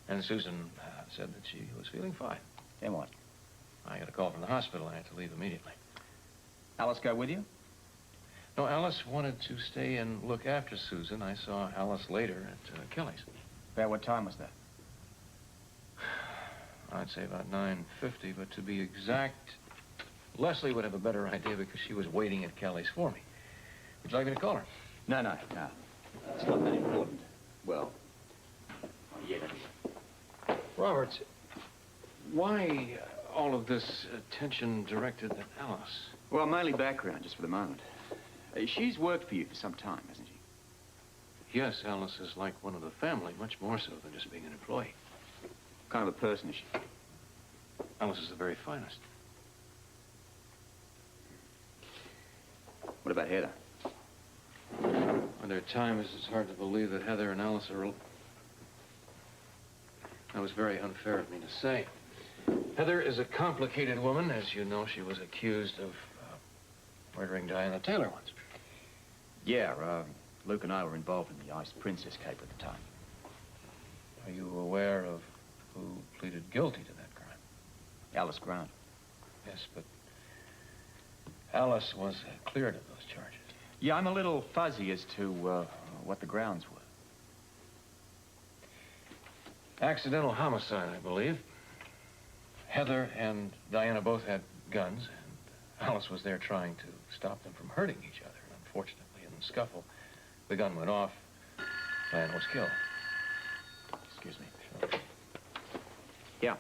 S15: And Susan said that she was feeling fine.
S13: Then what?
S15: I got a call from the hospital. I had to leave immediately.
S13: Alice go with you?
S15: No, Alice wanted to stay and look after Susan. I saw Alice later at Kelly's.
S13: About what time was that?
S15: I'd say about 9:50, but to be exact, Leslie would have a better idea because she was waiting at Kelly's for me. Would you like me to call her?
S13: No. It's not that important. Well, yeah, that is.
S15: Roberts, why all of this attention directed at Alice?
S13: Well, mainly background, just for the moment. She's worked for you for some time, hasn't she?
S15: Yes, Alice is like one of the family, much more so than just being an employee.
S13: What kind of a person is she?
S15: Alice is the very finest.
S13: What about Heather?
S15: When there are times it's hard to believe that Heather and Alice are... That was very unfair of me to say. Heather is a complicated woman. As you know, she was accused of murdering Diana Taylor once.
S13: Yeah, Luke and I were involved in the Ice Princess caper at the time.
S15: Are you aware of who pleaded guilty to that crime?
S13: Alice Grant.
S15: Yes, but Alice was cleared of those charges.
S13: Yeah, I'm a little fuzzy as to what the grounds were.
S15: Accidental homicide, I believe. Heather and Diana both had guns, and Alice was there trying to stop them from hurting each other. And unfortunately, in the scuffle, the gun went off. Diana was killed.
S13: Excuse me. Sure. Yeah.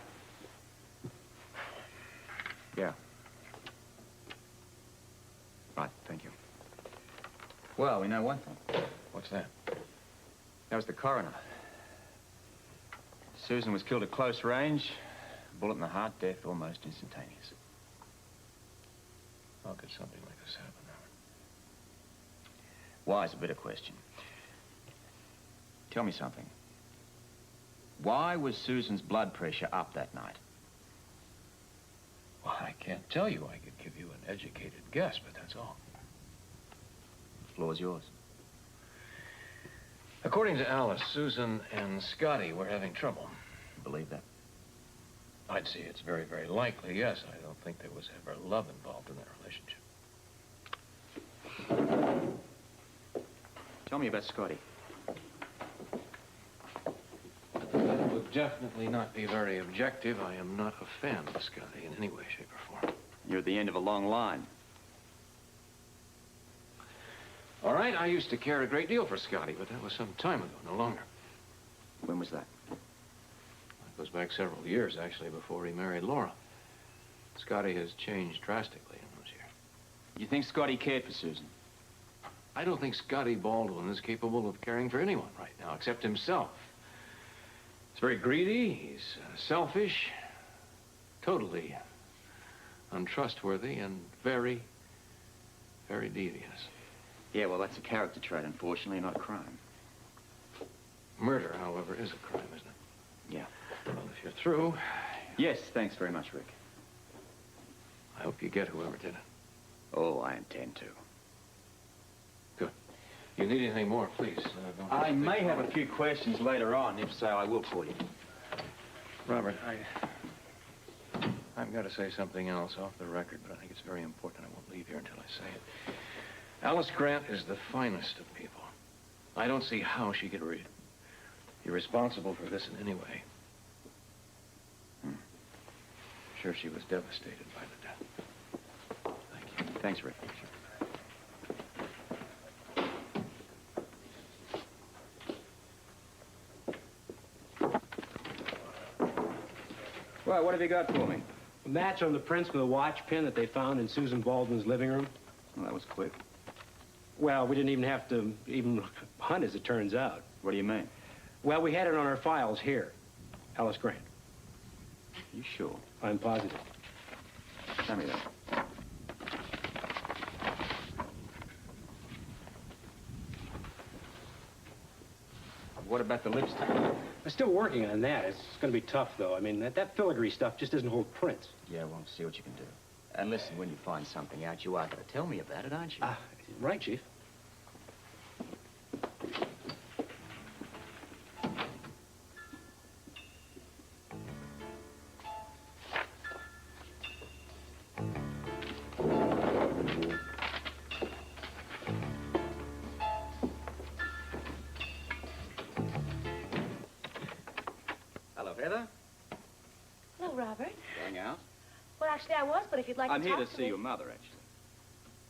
S13: Yeah. Right, thank you. Well, we know one thing.
S15: What's that?
S13: That was the coroner. Susan was killed at close range. Bullet in the heart, death almost instantaneous.
S15: How could something like this happen, Howard?
S13: Why is a better question. Tell me something. Why was Susan's blood pressure up that night?
S15: Well, I can't tell you. I could give you an educated guess, but that's all.
S13: The floor is yours.
S15: According to Alice, Susan and Scotty were having trouble.
S13: Believe that?
S15: I'd say it's very, very likely, yes. I don't think there was ever love involved in their relationship.
S13: Tell me about Scotty.
S15: That would definitely not be very objective. I am not a fan of Scotty in any way, shape, or form.
S13: You're at the end of a long line.
S15: All right, I used to care a great deal for Scotty, but that was some time ago, no longer.
S13: When was that?
S15: It goes back several years, actually, before he married Laura. Scotty has changed drastically in those years.
S13: You think Scotty cared for Susan?
S15: I don't think Scotty Baldwin is capable of caring for anyone right now, except himself. He's very greedy, he's selfish, totally untrustworthy, and very, very devious.
S13: Yeah, well, that's a character trait, unfortunately, not a crime.
S15: Murder, however, is a crime, isn't it?
S13: Yeah.
S15: Well, if you're through...
S13: Yes, thanks very much, Rick.
S15: I hope you get whoever did it.
S13: Oh, I intend to.
S15: Good. If you need anything more, please, don't...
S13: I may have a few questions later on. If so, I will call you.
S15: Robert, I've got to say something else off the record, but I think it's very important. I won't leave here until I say it. Alice Grant is the finest of people. I don't see how she could be responsible for this in any way. Sure, she was devastated by the death. Thank you.
S13: Thanks, Rick. Well, what have you got for me?
S4: A match on the prints with a watch pin that they found in Susan Baldwin's living room.
S13: Well, that was quick.
S4: Well, we didn't even have to hunt, as it turns out.
S13: What do you mean?
S4: Well, we had it on our files here. Alice Grant.
S13: You sure?
S4: I'm positive.
S13: Tell me that. What about the lipstick?
S4: I'm still working on that. It's going to be tough, though. I mean, that filigree stuff just doesn't hold prints.
S13: Yeah, well, see what you can do. And listen, when you find something out, you are going to tell me about it, aren't you?
S4: Right, Chief.
S13: Hello, Heather.
S9: Hello, Robert.
S13: Going out?
S9: Well, actually, I was, but if you'd like
S13: I'm
S9: to
S13: here
S9: talk
S13: to see
S9: me...
S13: your mother, actually.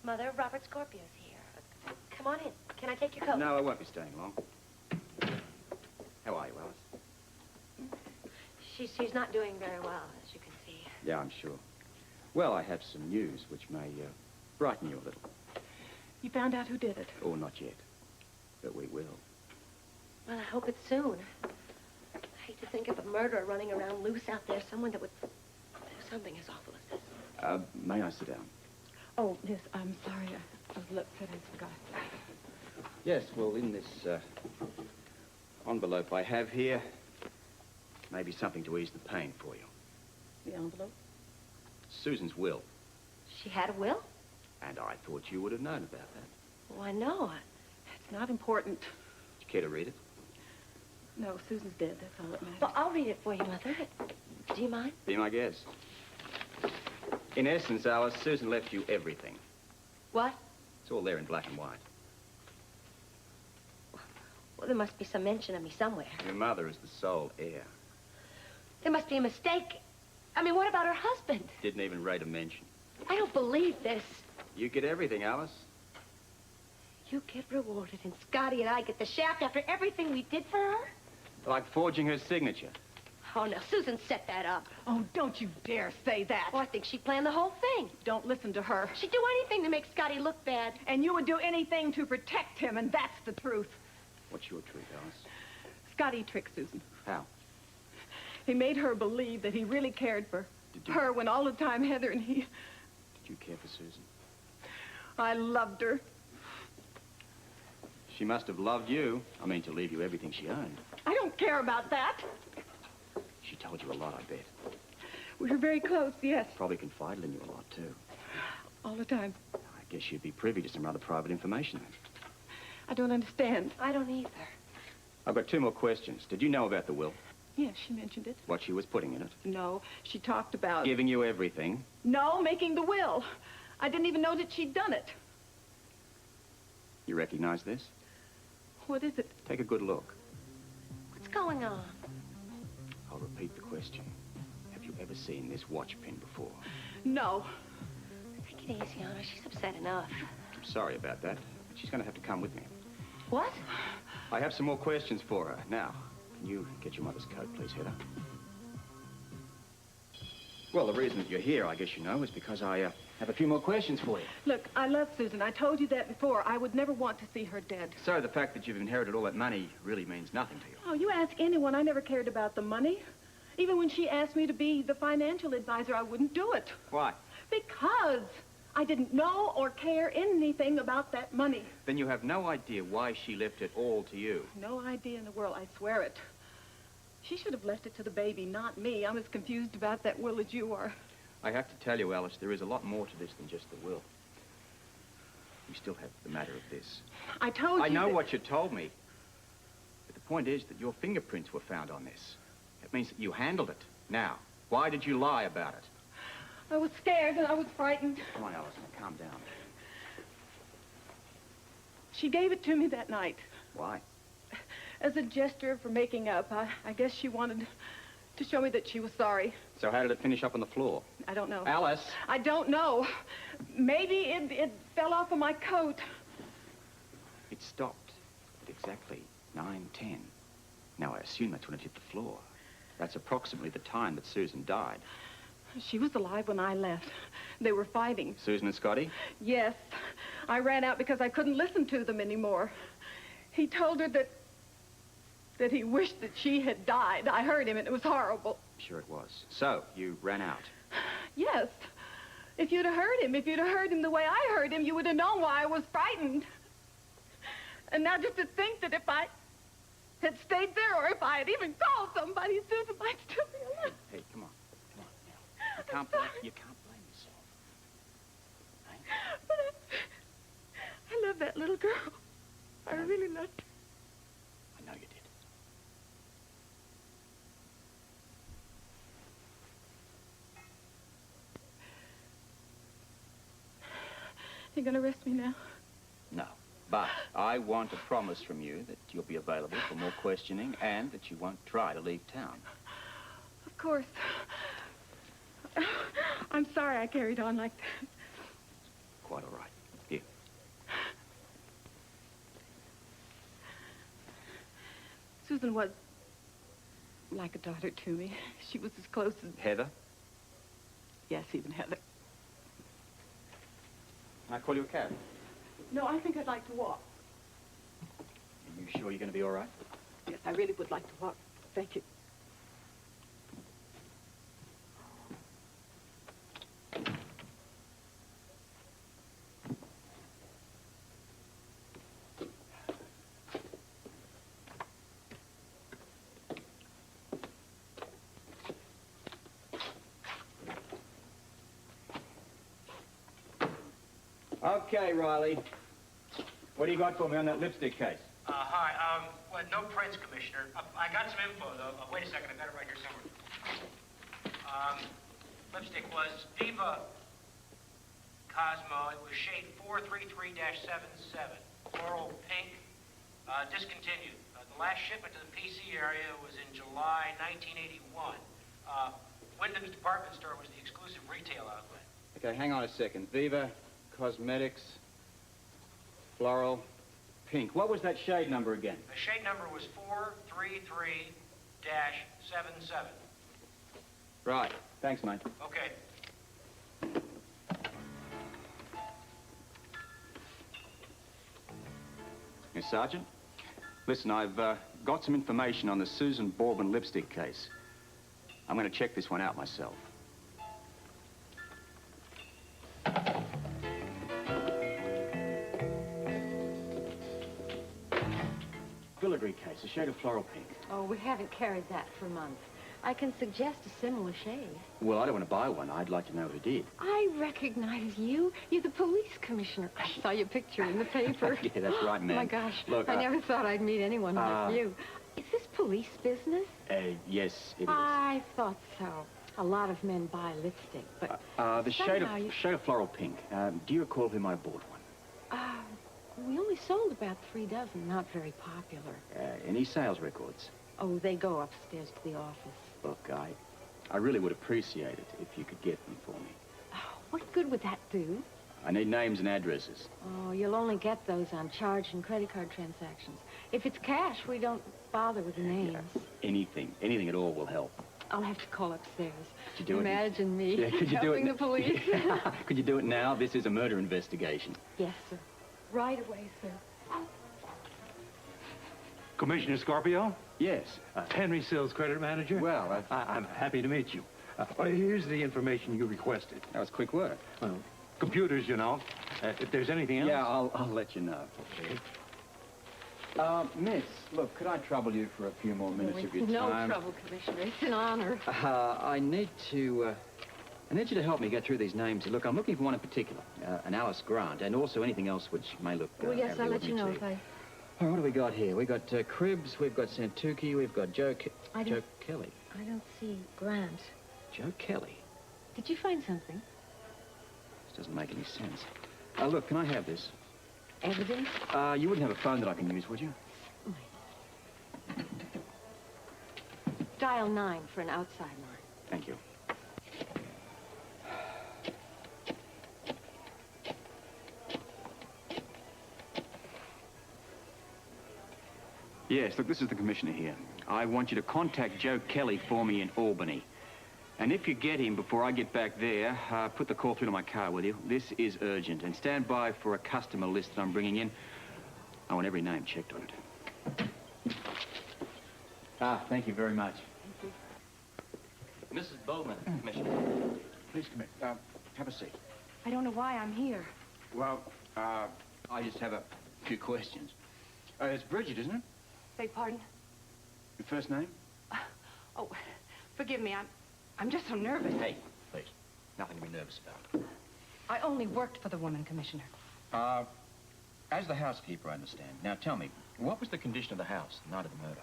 S9: Mother, Robert Scorpio's here. Come on in. Can I take your coat?
S13: No, I won't be staying long. How are you, Alice?
S9: She's not doing very well, as you can see.
S13: Yeah, I'm sure. Well, I have some news which may brighten you a little.
S3: You found out who did it?
S13: Oh, not yet. But we will.
S9: Well, I hope it's soon. I hate to think of a murderer running around loose out there, someone that would do something as awful as this.
S13: May I sit down?
S3: Oh, yes, I'm sorry. I was upset I forgot.
S13: Yes, well, in this envelope I have here, maybe something to ease the pain for you.
S3: The envelope?
S13: Susan's will.
S9: She had a will?
S13: And I thought you would have known about that.
S9: Oh, I know.
S3: It's not important.
S13: Would you care to read it?
S3: No, Susan's dead. That's all that matters.
S9: Well, I'll read it for you, Mother. Do you mind?
S13: Be my guest. In essence, Alice, Susan left you everything.
S9: What?
S13: It's all there in black and white.
S9: Well, there must be some mention of me somewhere.
S13: Your mother is the sole heir.
S9: There must be a mistake. I mean, what about her husband?
S13: Didn't even rate a mention.
S9: I don't believe this.
S13: You get everything, Alice.
S9: You get rewarded, and Scotty and I get the shaft after everything we did for her?
S13: Like forging her signature.
S9: Oh, no, Susan set that up.
S3: Oh, don't you dare say that.
S9: Oh, I think she planned the whole thing.
S3: Don't listen to her.
S9: She'd do anything to make Scotty look bad.
S3: And you would do anything to protect him, and that's the truth.
S13: What's your truth, Alice?
S3: Scotty tricked Susan.
S13: How?
S3: He made her believe that he really cared for her when all the time Heather and he...
S13: Did you care for Susan?
S3: I loved her.
S13: She must have loved you. I mean, to leave you everything she owned.
S3: I don't care about that.
S13: She told you a lot, I bet.
S3: We were very close, yes.
S13: Probably confided in you a lot, too.
S3: All the time.
S13: I guess you'd be privy to some rather private information then.
S3: I don't understand.
S9: I don't either.
S13: I've got 2 more questions. Did you know about the will?
S3: Yes, she mentioned it.
S13: What she was putting in it?
S3: No, she talked about...
S13: Giving you everything?
S3: No, making the will. I didn't even know that she'd done it.
S13: You recognize this?
S3: What is it?
S13: Take a good look.
S9: What's going on?
S13: I'll repeat the question. Have you ever seen this watch pin before?
S3: No.
S9: Take it easy on her. She's upset enough.
S13: I'm sorry about that. She's going to have to come with me.
S9: What?
S13: I have some more questions for her. Now, can you get your mother's coat, please, Heather? Well, the reason that you're here, I guess you know, is because I have a few more questions for you.
S3: Look, I love Susan. I told you that before. I would never want to see her dead.
S13: So the fact that you've inherited all that money really means nothing to you?
S3: Oh, you ask anyone. I never cared about the money. Even when she asked me to be the financial advisor, I wouldn't do it.
S13: Why?
S3: Because I didn't know or care anything about that money.
S13: Then you have no idea why she left it all to you.
S3: No idea in the world, I swear it. She should have left it to the baby, not me. I'm as confused about that will as you are.
S13: I have to tell you, Alice, there is a lot more to this than just the will. You still have the matter of this.
S3: I told you
S13: I know
S3: that...
S13: what you told me. But the point is that your fingerprints were found on this. It means that you handled it. Now, why did you lie about it?
S3: I was scared and I was frightened.
S13: Come on, Alice, now calm down.
S3: She gave it to me that night.
S13: Why?
S3: As a gesture for making up. I guess she wanted to show me that she was sorry.
S13: So how did it finish up on the floor?
S3: I don't know.
S13: Alice!
S3: I don't know. Maybe it fell off of my coat.
S13: It stopped at exactly 9:10. Now, I assume that's when it hit the floor. That's approximately the time that Susan died.
S3: She was alive when I left. They were fighting.
S13: Susan and Scotty?
S3: Yes. I ran out because I couldn't listen to them anymore. He told her that he wished that she had died. I heard him, and it was horrible.
S13: Sure it was. So, you ran out.
S3: Yes. If you'd have heard him the way I heard him, you would have known why I was frightened. And now just to think that if I had stayed there, or if I had even called somebody, Susan might still be alive.
S13: Hey, come on. Come on, now. You can't blame yourself. Right?
S3: But I love that little girl. I really loved her.
S13: I know you did.
S3: You gonna arrest me now?
S13: No. But I want a promise from you that you'll be available for more questioning and that you won't try to leave town.
S3: Of course. I'm sorry I carried on like that.
S13: Quite all right. Here.
S3: Susan was like a daughter to me. She was as close as...
S13: Heather?
S3: Yes, even Heather.
S13: Can I call you a cab?
S3: No, I think I'd like to walk.
S13: Are you sure you're going to be all right?
S3: Yes, I really would like to walk. Thank you.
S13: Okay, Riley. What do you got for me on that lipstick case?
S16: Hi. Well, no prints, Commissioner. I got some info, though. Wait a second. I got it right here somewhere. Lipstick was Diva Cosmo. It was shade 433-77. Floral pink. Discontinued. The last shipment to the PC area was in July 1981. Wyndham's department store was the exclusive retail outlet.
S13: Okay, hang on a second. Viva Cosmetics, floral, pink. What was that shade number again?
S16: The shade number was 433-77.
S13: Right. Thanks, mate.
S16: Okay.
S13: Yes, Sergeant? Listen, I've got some information on the Susan Baldwin lipstick case. I'm going to check this one out myself. Filigree case, a shade of floral pink.
S5: Oh, we haven't carried that for months.
S6: I can suggest a similar shade.
S13: Well, I don't want to buy one. I'd like to know who did.
S6: I recognize you. You're the police commissioner. I saw your picture in the paper.
S13: Yeah, that's right, ma'am.
S6: Oh, my gosh.
S13: Look,
S6: I never thought I'd meet anyone like you. Is this police business?
S13: Yes, it is.
S6: I thought so. A lot of men buy lipstick, but
S13: The shade of floral pink. Do you recall whom I bought one?
S6: we only sold about 3 dozen. Not very popular.
S13: Any sales records?
S6: Oh, they go upstairs to the office.
S13: Look, I really would appreciate it if you could get them for me.
S6: Oh, what good would that do?
S13: I need names and addresses.
S6: Oh, you'll only get those on charge and credit card transactions. If it's cash, we don't bother with the names.
S13: Anything at all will help.
S6: I'll have to call upstairs.
S13: Could you do
S6: Imagine me
S13: could you
S6: helping
S13: do it
S6: the police.
S13: Could you do it now? This is a murder investigation.
S6: Yes, sir. Right away, sir.
S2: Commissioner Scorpio?
S13: Yes.
S2: Henry Sills, credit manager.
S13: Well,
S2: I'm happy to meet you. Here's the information you requested.
S13: That was quick work.
S2: Well, computers, you know. If there's anything else...
S13: Yeah, I'll let you know.
S2: Okay.
S13: Miss, look, could I trouble you for a few more minutes of your time?
S6: No trouble, Commissioner. It's an honor.
S13: I need you to help me get through these names. Look, I'm looking for one in particular, an Alice Grant, and also anything else which may look...
S6: Well, yes, I'll let you know if I...
S13: All right, what do we got here? We've got Cribbs, we've got Santucci, we've got Joe Kelly.
S6: I don't see Grant.
S13: Joe Kelly?
S6: Did you find something?
S13: This doesn't make any sense. Look, can I have this?
S6: Evidence?
S13: You wouldn't have a phone that I can use, would you?
S6: Dial 9 for an outside line.
S13: Thank you. Yes, look, this is the commissioner here. I want you to contact Joe Kelly for me in Albany. And if you get him before I get back there, put the call through to my car, will you? This is urgent. And stand by for a customer list that I'm bringing in. I want every name checked on it. Thank you very much.
S6: Thank you.
S13: Mrs. Bowman, Commissioner. Please come in. Have a seat.
S6: I don't know why I'm here.
S13: Well, I just have a few questions. It's Bridget, isn't it?
S6: Beg pardon?
S13: Your first name?
S6: Oh, forgive me. I'm just so nervous.
S13: Hey, please. Nothing to be nervous about.
S6: I only worked for the woman, Commissioner.
S13: As the housekeeper, I understand. Now, tell me, what was the condition of the house the night of the murder?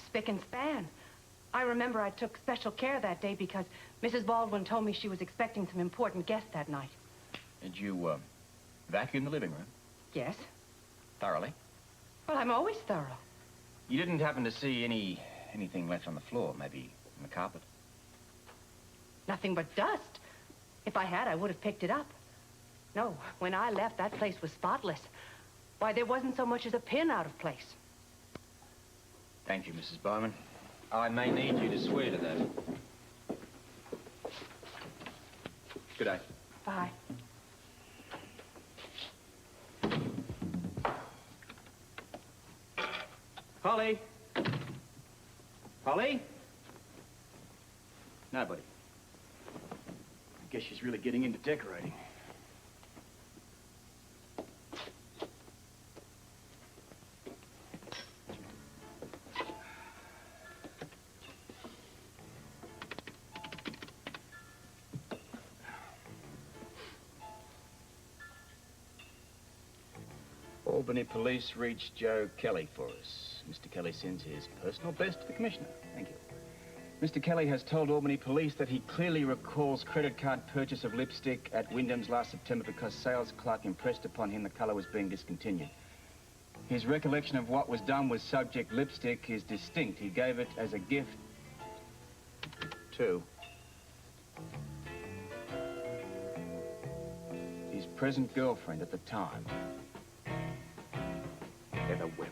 S3: Spick and span. I remember I took special care that day because Mrs. Baldwin told me she was expecting some important guests that night.
S13: Did you, vacuum the living room?
S3: Yes.
S13: Thoroughly?
S3: Well, I'm always thorough.
S13: You didn't happen to see anything left on the floor, maybe on the carpet?
S3: Nothing but dust. If I had, I would have picked it up. No, when I left, that place was spotless. Why, there wasn't so much as a pin out of place.
S13: Thank you, Mrs. Bowman. I may need you to swear to that. Good day.
S3: Bye.
S13: Polly? Polly? Nobody. I guess she's really getting into decorating. Albany Police reached Joe Kelly for us. Mr. Kelly sends his personal best to the Commissioner. Thank you. Mr. Kelly has told Albany Police that he clearly recalls credit card purchase of lipstick at Wyndham's last September because sales clerk impressed upon him the color was being discontinued. His recollection of what was done with subject lipstick is distinct. He gave it as a gift to his present girlfriend at the time, Heather Weber.